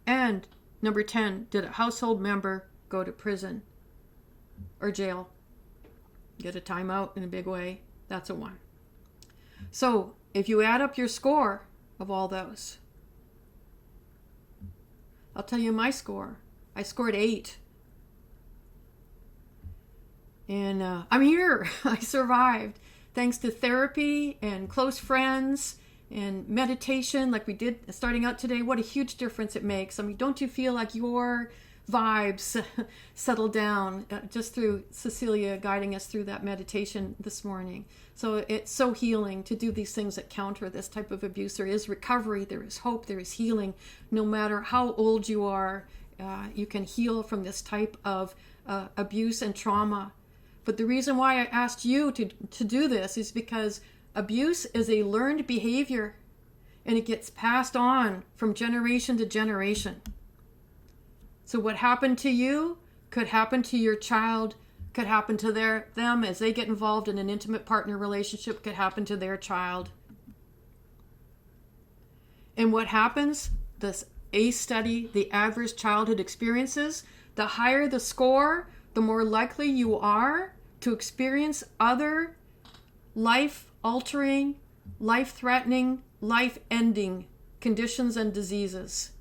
And number 10, did a household member go to prison or jail? Get a timeout in a big way? That's a 1. So if you add up your score of all those, I'll tell you my score. I scored 8. And I'm here. I survived. Thanks to therapy and close friends and meditation like we did starting out today. What a huge difference it makes. I mean, don't you feel like your vibes settle down just through Cecilia guiding us through that meditation this morning? So it's so healing to do these things that counter this type of abuse. There is recovery, there is hope, there is healing. No matter how old you are, you can heal from this type of abuse and trauma. But the reason why I asked you to do this is because abuse is a learned behavior, and it gets passed on from generation to generation. So what happened to you could happen to your child, could happen to them as they get involved in an intimate partner relationship, could happen to their child. And what happens, this ACE study, the average childhood experiences, the higher the score, the more likely you are to experience other life-altering, life-threatening, life-ending conditions and diseases.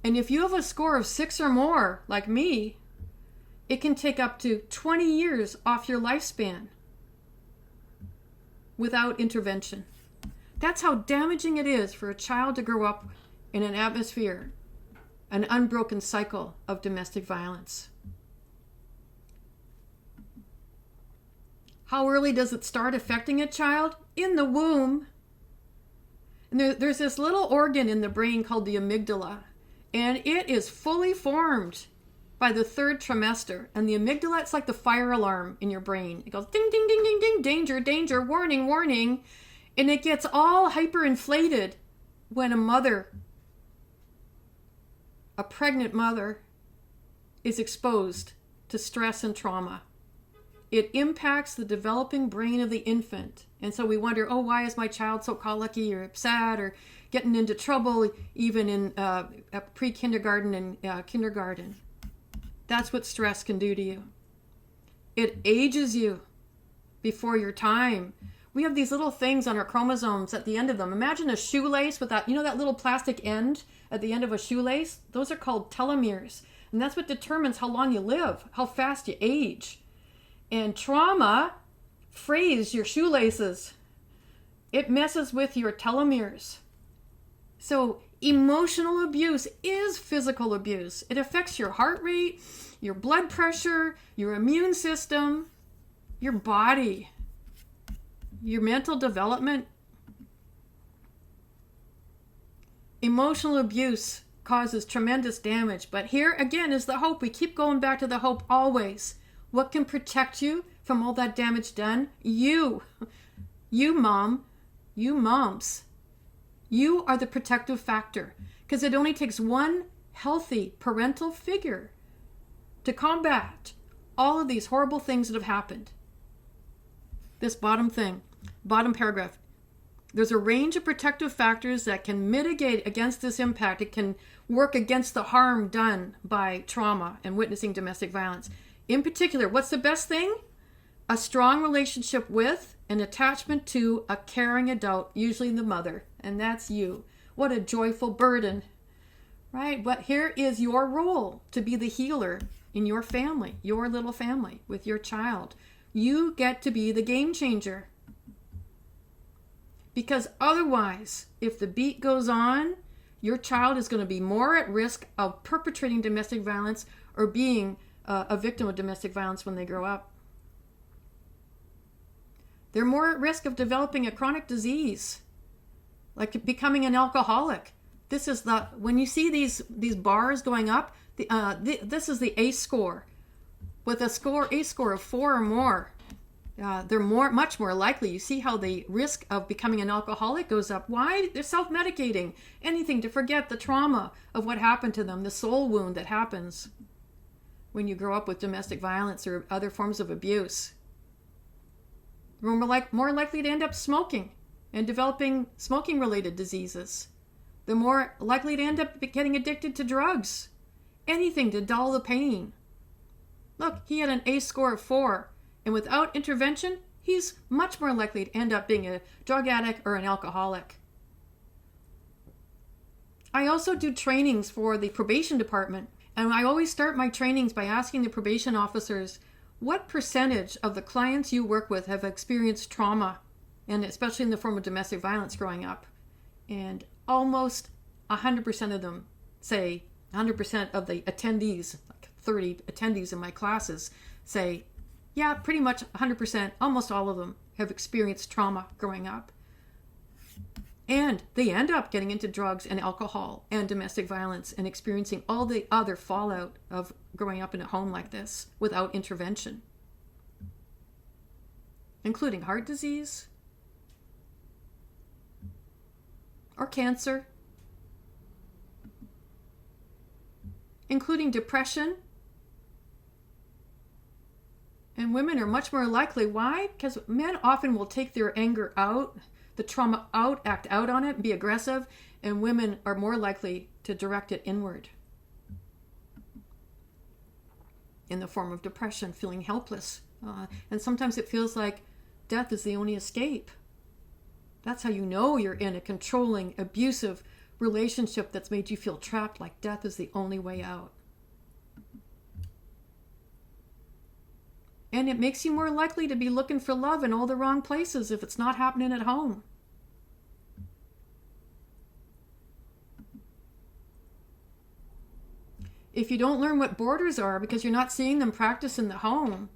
And if you have a score of 6 or more, like me, it can take up to 20 years off your lifespan without intervention. That's how damaging it is for a child to grow up in an atmosphere, an unbroken cycle of domestic violence. How early does it start affecting a child? In the womb. And there's this little organ in the brain called the amygdala, and it is fully formed by the 3rd trimester. And the amygdala, it's like the fire alarm in your brain. It goes ding, ding, ding, ding, ding, danger, danger, warning, warning. And it gets all hyperinflated when a pregnant mother, is exposed to stress and trauma. It impacts the developing brain of the infant. And so we wonder, oh, why is my child so colicky or sad or getting into trouble even in pre-kindergarten and kindergarten? That's what stress can do to you. It ages you before your time. We have these little things on our chromosomes at the end of them. Imagine a shoelace with that, that little plastic end at the end of a shoelace? Those are called telomeres. And that's what determines how long you live, how fast you age. And trauma frays your shoelaces. It messes with your telomeres. So emotional abuse is physical abuse. It affects your heart rate, your blood pressure, your immune system, your body, your mental development. Emotional abuse causes tremendous damage. But here again is the hope. We keep going back to the hope always. What can protect you from all that damage done? You mom, you moms. You are the protective factor, because it only takes one healthy parental figure to combat all of these horrible things that have happened. This bottom paragraph. There's a range of protective factors that can mitigate against this impact. It can work against the harm done by trauma and witnessing domestic violence. In particular, what's the best thing? A strong relationship with and attachment to a caring adult, usually the mother, and that's you. What a joyful burden, right? But here is your role to be the healer in your family, your little family with your child. You get to be the game changer. Because otherwise, if the beat goes on, your child is going to be more at risk of perpetrating domestic violence or being a victim of domestic violence when they grow up. They're more at risk of developing a chronic disease, like becoming an alcoholic. This is when you see these bars going up, this is the ACE score. With a ACE score of 4 or more, they're much more likely. You see how the risk of becoming an alcoholic goes up. Why? They're self-medicating. Anything to forget the trauma of what happened to them, the soul wound that happens when you grow up with domestic violence or other forms of abuse. We're more likely to end up smoking and developing smoking-related diseases. They're more likely to end up getting addicted to drugs. Anything to dull the pain. Look, he had an ACE score of 4, and without intervention, he's much more likely to end up being a drug addict or an alcoholic. I also do trainings for the probation department, and I always start my trainings by asking the probation officers, what percentage of the clients you work with have experienced trauma, and especially in the form of domestic violence growing up? And almost 100% of them say, 100% of the attendees, like 30 attendees in my classes, say, yeah, pretty much 100%, almost all of them have experienced trauma growing up. And they end up getting into drugs and alcohol and domestic violence and experiencing all the other fallout of growing up in a home like this without intervention, including heart disease or cancer, including depression And women are much more likely. Why? Because men often will take their anger out, the trauma out, act out on it, be aggressive, and women are more likely to direct it inward in the form of depression, feeling helpless. And sometimes it feels like death is the only escape. That's how you know you're in a controlling, abusive relationship that's made you feel trapped, like death is the only way out. And it makes you more likely to be looking for love in all the wrong places if it's not happening at home. If you don't learn what borders are because you're not seeing them practice in the home,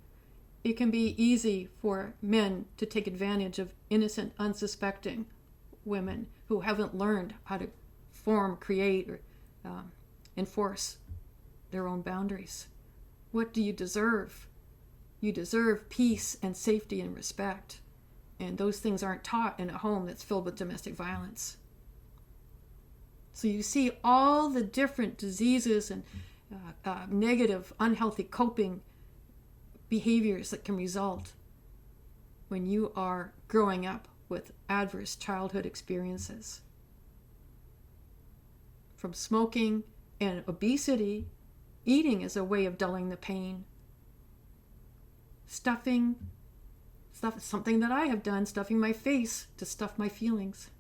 it can be easy for men to take advantage of innocent, unsuspecting women who haven't learned how to form, create, or enforce their own boundaries. What do you deserve? You deserve peace and safety and respect. And those things aren't taught in a home that's filled with domestic violence. So you see all the different diseases and negative, unhealthy coping behaviors that can result when you are growing up with adverse childhood experiences. From smoking and obesity, eating as a way of dulling the pain. Stuffing, something that I have done, stuffing my face to stuff my feelings.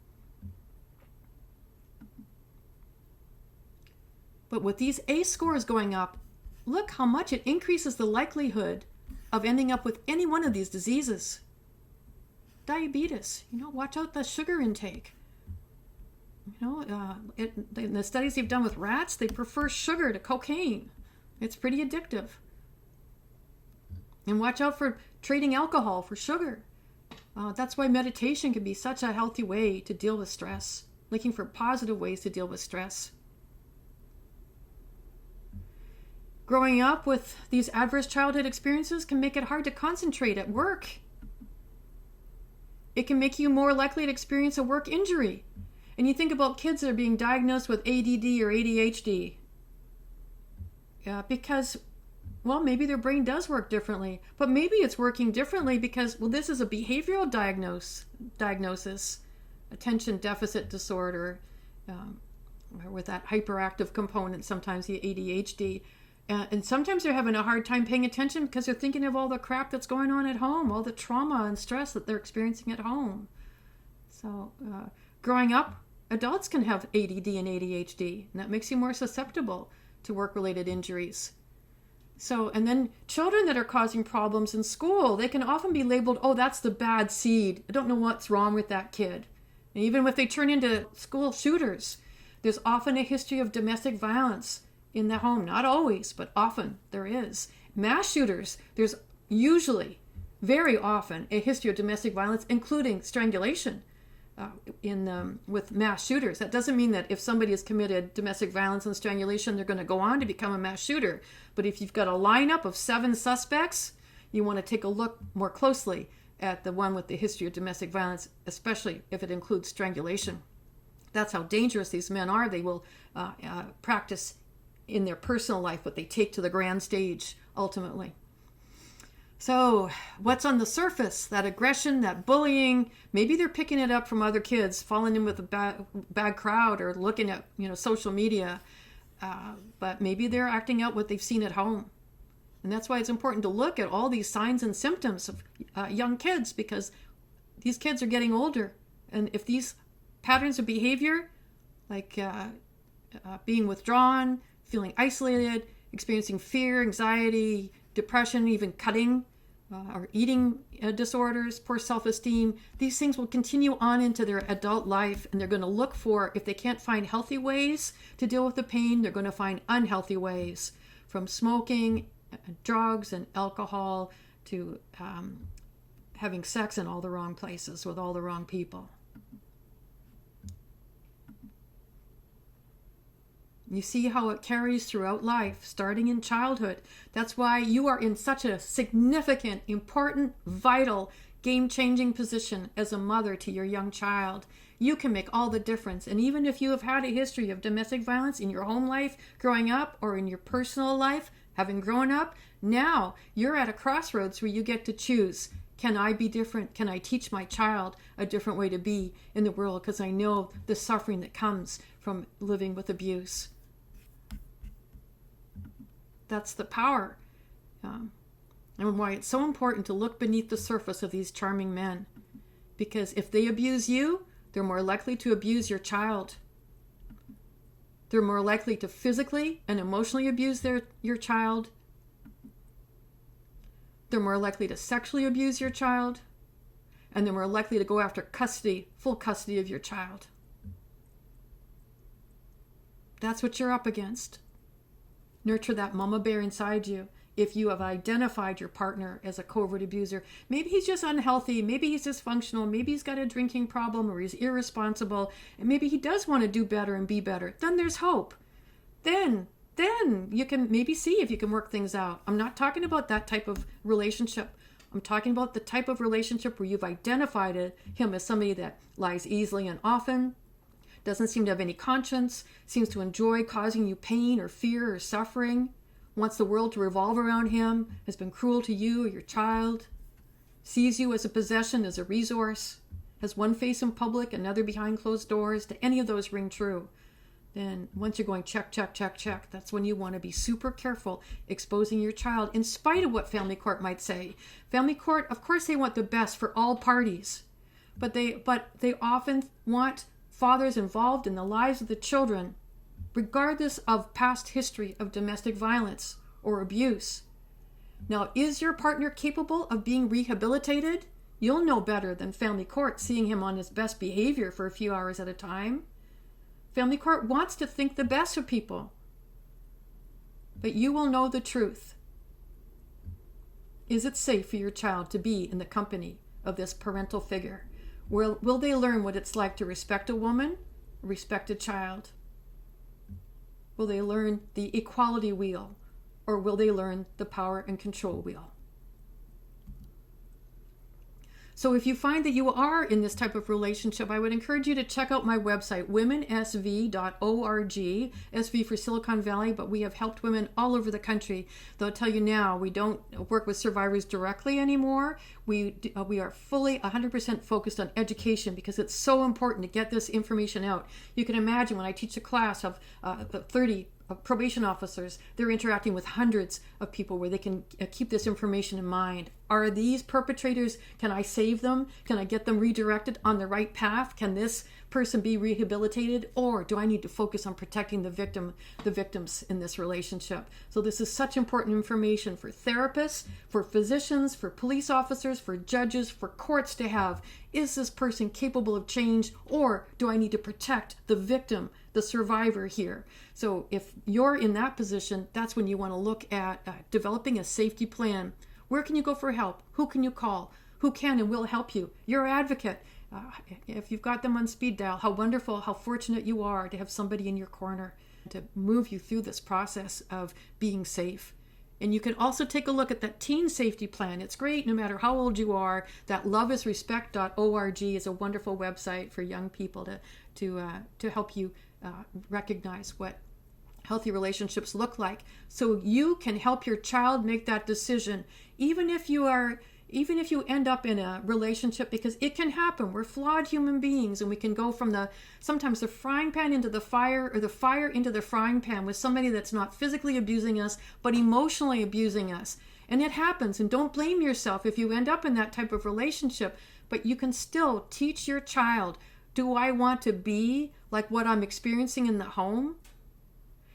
But with these ACE scores going up, look how much it increases the likelihood of ending up with any one of these diseases. Diabetes, watch out the sugar intake. In the studies they've done with rats, they prefer sugar to cocaine. It's pretty addictive. And watch out for trading alcohol for sugar. That's why meditation can be such a healthy way to deal with stress, looking for positive ways to deal with stress. Growing up with these adverse childhood experiences can make it hard to concentrate at work. It can make you more likely to experience a work injury. And you think about kids that are being diagnosed with ADD or ADHD. Because maybe their brain does work differently, but maybe it's working differently because, this is a behavioral diagnosis, attention deficit disorder, or with that hyperactive component, sometimes the ADHD. And sometimes they're having a hard time paying attention because they're thinking of all the crap that's going on at home, all the trauma and stress that they're experiencing at home. So growing up, adults can have ADD and ADHD, and that makes you more susceptible to work-related injuries. So, and then children that are causing problems in school, they can often be labeled, that's the bad seed. I don't know what's wrong with that kid. And even if they turn into school shooters, there's often a history of domestic violence in the home. Not always, but often there is. Mass shooters, there's usually, very often, a history of domestic violence, including strangulation with mass shooters. That doesn't mean that if somebody has committed domestic violence and strangulation, they're going to go on to become a mass shooter. But if you've got a lineup of 7 suspects, you want to take a look more closely at the one with the history of domestic violence, especially if it includes strangulation. That's how dangerous these men are. They will practice in their personal life what they take to the grand stage ultimately. So what's on the surface? That aggression, that bullying, maybe they're picking it up from other kids, falling in with a bad crowd or looking at social media, but maybe they're acting out what they've seen at home. And that's why it's important to look at all these signs and symptoms of young kids, because these kids are getting older. And if these patterns of behavior, like being withdrawn, feeling isolated, experiencing fear, anxiety, depression, even cutting, or eating disorders, poor self-esteem, these things will continue on into their adult life, and they're going to look for, if they can't find healthy ways to deal with the pain, they're going to find unhealthy ways, from smoking, drugs, and alcohol, to having sex in all the wrong places with all the wrong people. You see how it carries throughout life, starting in childhood. That's why you are in such a significant, important, vital, game-changing position as a mother to your young child. You can make all the difference. And even if you have had a history of domestic violence in your home life growing up or in your personal life, Having grown up, now you're at a crossroads where you get to choose. Can I be different? Can I teach my child a different way to be in the world? Because I know the suffering that comes from living with abuse. That's the power. And why it's so important to look beneath the surface of these charming men. Because if they abuse you, they're more likely to abuse your child. They're more likely to physically and emotionally abuse your child. They're more likely to sexually abuse your child. And they're more likely to go after custody, full custody of your child. That's what you're up against. Nurture that mama bear inside you. If you have identified your partner as a covert abuser, maybe he's just unhealthy, maybe he's dysfunctional, maybe he's got a drinking problem, or he's irresponsible, and maybe he does want to do better and be better, then there's hope. Then you can maybe see if you can work things out. I'm not talking about that type of relationship. I'm talking about the type of relationship where you've identified him as somebody that lies easily and often, doesn't seem to have any conscience, seems to enjoy causing you pain or fear or suffering, wants the world to revolve around him, has been cruel to you or your child, sees you as a possession, as a resource, has one face in public, another behind closed doors. Do any of those ring true? Then once you're going check, that's when you want to be super careful exposing your child in spite of what family court might say. Family court, of course, they want the best for all parties, but they often want fathers involved in the lives of the children, regardless of past history of domestic violence or abuse. Now, is your partner capable of being rehabilitated? You'll know better than family court seeing him on his best behavior for a few hours at a time. Family court wants to think the best of people, but you will know the truth. Is it safe for your child to be in the company of this parental figure? Will they learn what it's like to respect a woman, respect a child? Will they learn the equality wheel, or will they learn the power and control wheel? So if you find that you are in this type of relationship, I would encourage you to check out my website, womensv.org, SV for Silicon Valley, but we have helped women all over the country. They'll tell you now, we don't work with survivors directly anymore. We are fully 100% focused on education because it's so important to get this information out. You can imagine when I teach a class of 30 probation officers, they're interacting with hundreds of people where they can keep this information in mind. Are these perpetrators, can I save them? Can I get them redirected on the right path? Can this person be rehabilitated? Or do I need to focus on protecting the victims in this relationship? So this is such important information for therapists, for physicians, for police officers, for judges, for courts to have. Is this person capable of change, or do I need to protect the victim, the survivor here? So if you're in that position, that's when you want to look at developing a safety plan. Where can you go for help? Who can you call? Who can and will help you? Your advocate. If you've got them on speed dial, how wonderful, how fortunate you are to have somebody in your corner to move you through this process of being safe. And you can also take a look at that teen safety plan. It's great no matter how old you are. That loveisrespect.org is a wonderful website for young people to help you recognize what healthy relationships look like, so you can help your child make that decision, even if you end up in a relationship, because it can happen. We're flawed human beings, and we can go from sometimes the frying pan into the fire, or the fire into the frying pan with somebody that's not physically abusing us, but emotionally abusing us. And it happens, and don't blame yourself if you end up in that type of relationship, but you can still teach your child, do I want to be like what I'm experiencing in the home?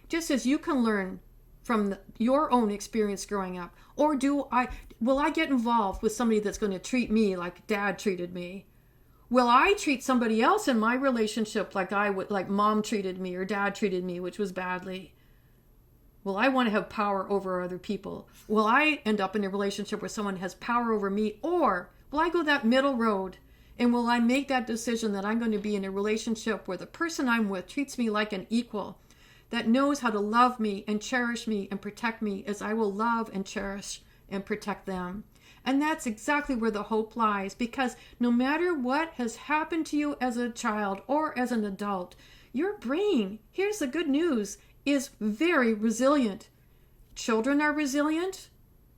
Just as you can learn from your own experience growing up, or will I get involved with somebody that's going to treat me like dad treated me? Will I treat somebody else in my relationship like mom treated me or dad treated me, which was badly? Will I want to have power over other people? Will I end up in a relationship where someone has power over me? Or will I go that middle road? And will I make that decision that I'm going to be in a relationship where the person I'm with treats me like an equal, that knows how to love me and cherish me and protect me as I will love and cherish and protect them? And that's exactly where the hope lies, because no matter what has happened to you as a child or as an adult, your brain, here's the good news, is very resilient. Children are resilient.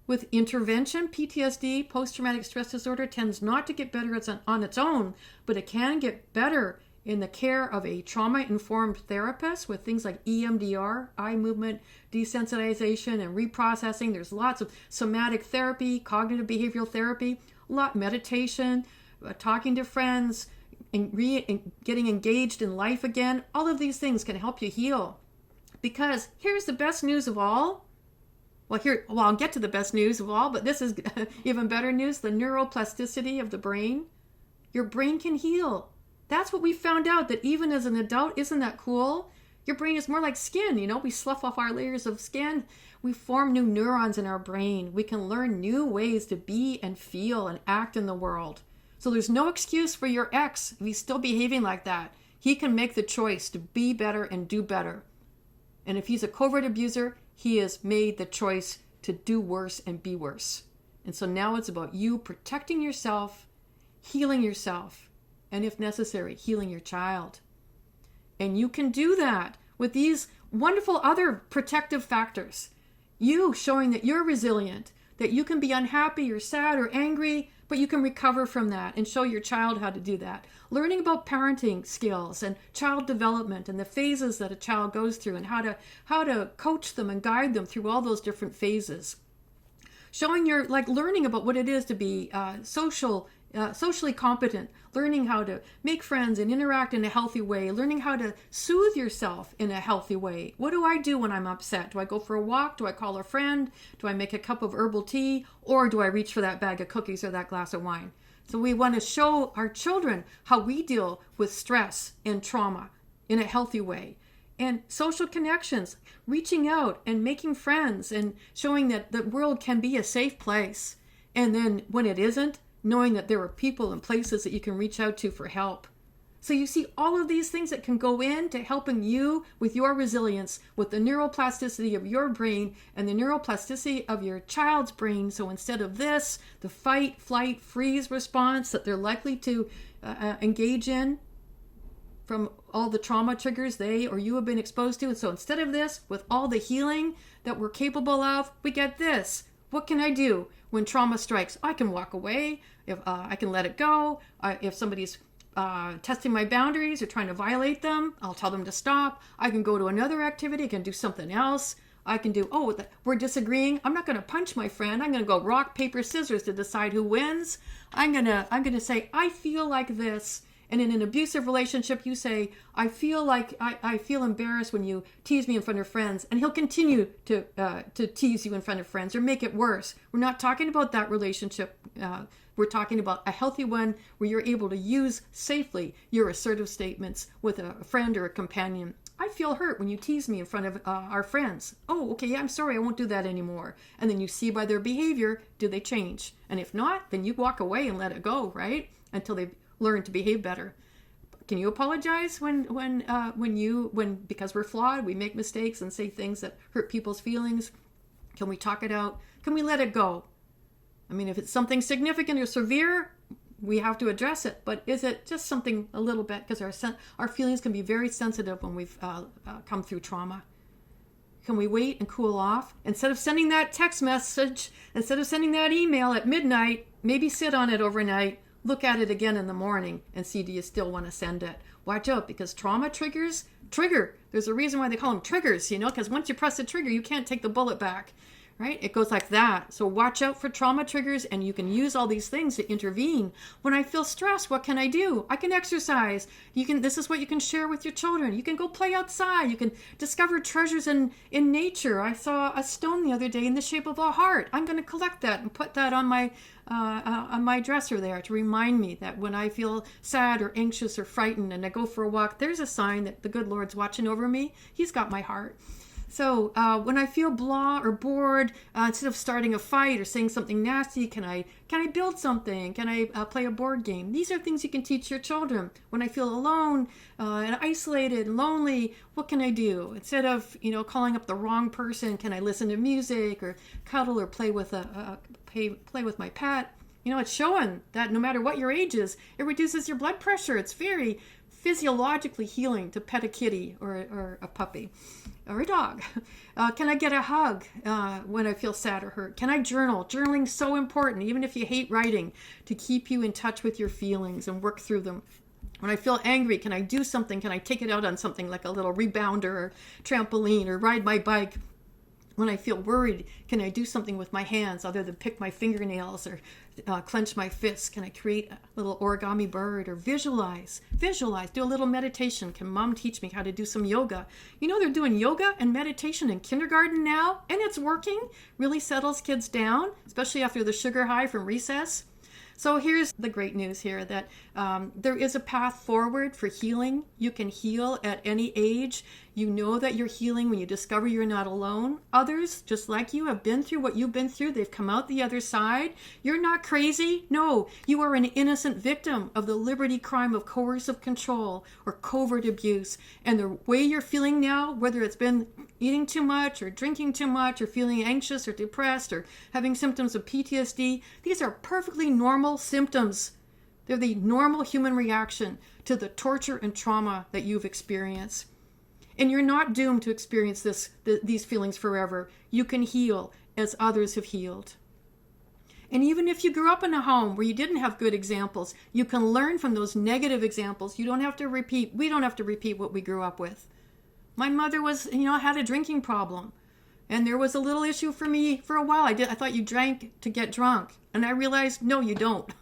With intervention, PTSD, post-traumatic stress disorder, tends not to get better on its own, but it can get better in the care of a trauma-informed therapist with things like EMDR, eye movement desensitization and reprocessing. There's lots of somatic therapy, cognitive behavioral therapy, meditation, talking to friends, and getting engaged in life again. All of these things can help you heal. Because here's the best news of all. Well, I'll get to the best news of all, but this is even better news, the neuroplasticity of the brain. Your brain can heal. That's what we found out, that even as an adult, isn't that cool? Your brain is more like skin, we slough off our layers of skin. We form new neurons in our brain. We can learn new ways to be and feel and act in the world. So there's no excuse for your ex if he's still behaving like that. He can make the choice to be better and do better. And if he's a covert abuser, he has made the choice to do worse and be worse. And so now it's about you protecting yourself, healing yourself, and if necessary, healing your child. And you can do that with these wonderful other protective factors. You showing that you're resilient, that you can be unhappy or sad or angry, but you can recover from that and show your child how to do that. Learning about parenting skills and child development and the phases that a child goes through and how to coach them and guide them through all those different phases. Showing learning about what it is to be socially competent, learning how to make friends and interact in a healthy way, learning how to soothe yourself in a healthy way. What do I do when I'm upset? Do I go for a walk? Do I call a friend? Do I make a cup of herbal tea? Or do I reach for that bag of cookies or that glass of wine? So we want to show our children how we deal with stress and trauma in a healthy way. And social connections, reaching out and making friends and showing that the world can be a safe place. And then when it isn't, knowing that there are people and places that you can reach out to for help. So you see all of these things that can go into helping you with your resilience, with the neuroplasticity of your brain and the neuroplasticity of your child's brain. So instead of this, the fight, flight, freeze response that they're likely to engage in from all the trauma triggers they or you have been exposed to. And so instead of this, with all the healing that we're capable of, we get this. What can I do when trauma strikes? I can walk away. If I can let it go. If somebody's testing my boundaries or trying to violate them, I'll tell them to stop. I can go to another activity. I can do something else. I can do, we're disagreeing. I'm not going to punch my friend. I'm going to go rock, paper, scissors to decide who wins. I'm going to say, I feel like this. And in an abusive relationship, you say, I feel embarrassed when you tease me in front of friends. And he'll continue to tease you in front of friends or make it worse. We're not talking about that relationship. We're talking about a healthy one where you're able to use safely your assertive statements with a friend or a companion. I feel hurt when you tease me in front of our friends. Oh, okay, I'm sorry, I won't do that anymore. And then you see by their behavior, do they change? And if not, then you walk away and let it go, right? Until they learn to behave better. Can you apologize when because we're flawed, we make mistakes and say things that hurt people's feelings? Can we talk it out? Can we let it go? I mean, if it's something significant or severe, we have to address it. But is it just something a little bit? Because our feelings can be very sensitive when we've come through trauma. Can we wait and cool off? Instead of sending that text message, instead of sending that email at midnight, maybe sit on it overnight. Look at it again in the morning and see, do you still want to send it? Watch out, because trauma trigger. There's a reason why they call them triggers, because once you press the trigger, you can't take the bullet back, right? It goes like that. So watch out for trauma triggers, and you can use all these things to intervene. When I feel stressed, what can I do? I can exercise. This is what you can share with your children. You can go play outside. You can discover treasures in nature. I saw a stone the other day in the shape of a heart. I'm going to collect that and put that on my dresser there to remind me that when I feel sad or anxious or frightened and I go for a walk, there's a sign that the good Lord's watching over me. He's got my heart. So when I feel blah or bored, instead of starting a fight or saying something nasty, can I build something? Can I play a board game? These are things you can teach your children. When I feel alone and isolated and lonely, what can I do? Instead of calling up the wrong person, can I listen to music or cuddle or play with my pet? It's showing that no matter what your age is, it reduces your blood pressure. It's very physiologically healing to pet a kitty or a puppy or a dog? Can I get a hug when I feel sad or hurt? Can I journal? Journaling's so important, even if you hate writing, to keep you in touch with your feelings and work through them. When I feel angry, can I do something? Can I take it out on something like a little rebounder or trampoline or ride my bike? When I feel worried, can I do something with my hands other than pick my fingernails or clench my fists? Can I create a little origami bird or visualize, do a little meditation? Can mom teach me how to do some yoga? You know, they're doing yoga and meditation in kindergarten now, and it's working. Really settles kids down, especially after the sugar high from recess. So here's the great news here, that there is a path forward for healing. You can heal at any age. You know that you're healing when you discover you're not alone. Others, just like you, have been through what you've been through. They've come out the other side. You're not crazy. No, you are an innocent victim of the liberty crime of coercive control or covert abuse. And the way you're feeling now, whether it's been eating too much or drinking too much or feeling anxious or depressed or having symptoms of PTSD, these are perfectly normal symptoms. They're the normal human reaction to the torture and trauma that you've experienced. And you're not doomed to experience these feelings forever. You can heal as others have healed. And even if you grew up in a home where you didn't have good examples, you can learn from those negative examples. We don't have to repeat what we grew up with. My mother had a drinking problem. And there was a little issue for me for a while. I thought you drank to get drunk. And I realized, no, you don't.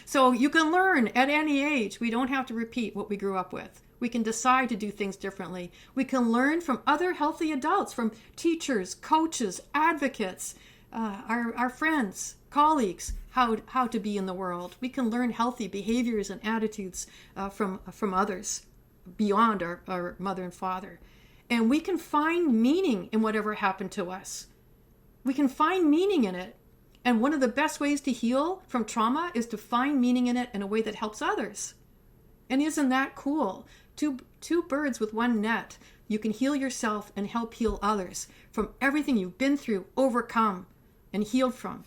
So you can learn at any age. We don't have to repeat what we grew up with. We can decide to do things differently. We can learn from other healthy adults, from teachers, coaches, advocates, our friends, colleagues, how to be in the world. We can learn healthy behaviors and attitudes from others beyond our mother and father. And we can find meaning in whatever happened to us. We can find meaning in it. And one of the best ways to heal from trauma is to find meaning in it in a way that helps others. And isn't that cool? Two birds with one net. You can heal yourself and help heal others from everything you've been through, overcome, and healed from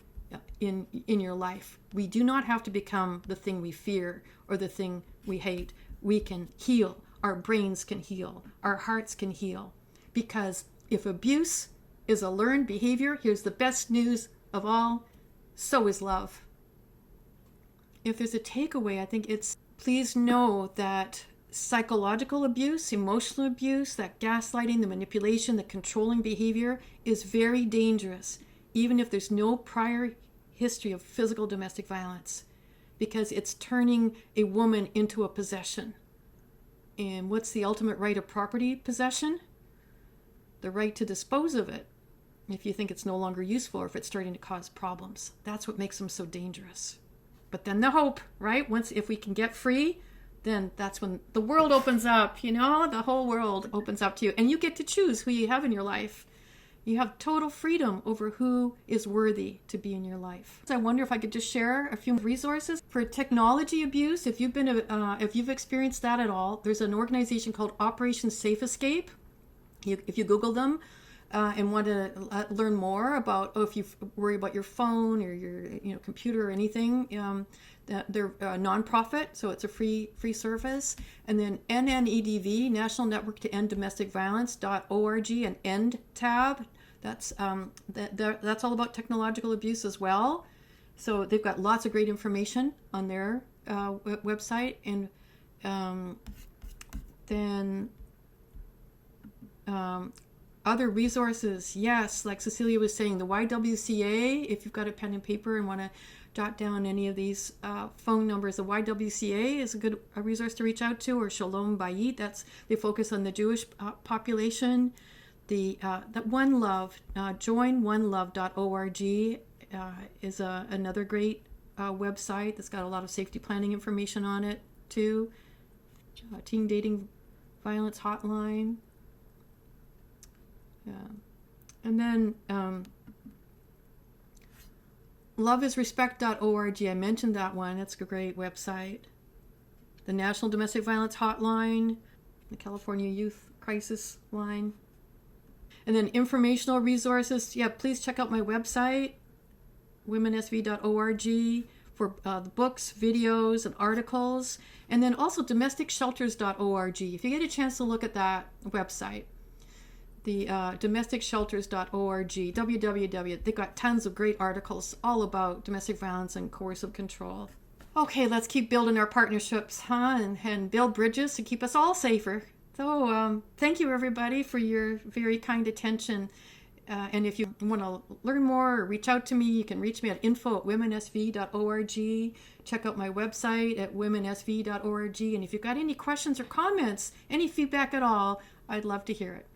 in your life. We do not have to become the thing we fear or the thing we hate. We can heal. Our brains can heal. Our hearts can heal. Because if abuse is a learned behavior, here's the best news of all, so is love. If there's a takeaway, I think it's, please know that psychological abuse, emotional abuse, that gaslighting, the manipulation, the controlling behavior is very dangerous, even if there's no prior history of physical domestic violence, because it's turning a woman into a possession. And what's the ultimate right of property possession? The right to dispose of it if you think it's no longer useful or if it's starting to cause problems. That's what makes them so dangerous. But then the hope, right? If we can get free, then that's when the world opens up, the whole world opens up to you. And you get to choose who you have in your life. You have total freedom over who is worthy to be in your life. So I wonder if I could just share a few resources for technology abuse. If you've experienced that at all, there's an organization called Operation Safe Escape. If you Google them and want to learn more about, if you worry about your phone or your computer or anything, they're a nonprofit, so it's a free service. And then NNEDV, National Network to End Domestic Violence.org, and End tab. That's all about technological abuse as well. So they've got lots of great information on their website. And then other resources, yes, like Cecilia was saying, the YWCA, if you've got a pen and paper and want to jot down any of these phone numbers, the YWCA is a resource to reach out to, or Shalom Bayit, they focus on the Jewish population. The One Love, joinonelove.org is another great website that's got a lot of safety planning information on it too. Teen Dating Violence Hotline. And then loveisrespect.org, I mentioned that one. That's a great website. The National Domestic Violence Hotline, the California Youth Crisis Line. And then informational resources. Yeah, please check out my website, womensv.org, for the books, videos, and articles, and then also domesticshelters.org. If you get a chance to look at that website, the domesticshelters.org, www. They've got tons of great articles all about domestic violence and coercive control. Okay, let's keep building our partnerships, and build bridges to keep us all safer. So thank you, everybody, for your very kind attention. And if you want to learn more or reach out to me, you can reach me at info@womensv.org. Check out my website at womensv.org. And if you've got any questions or comments, any feedback at all, I'd love to hear it.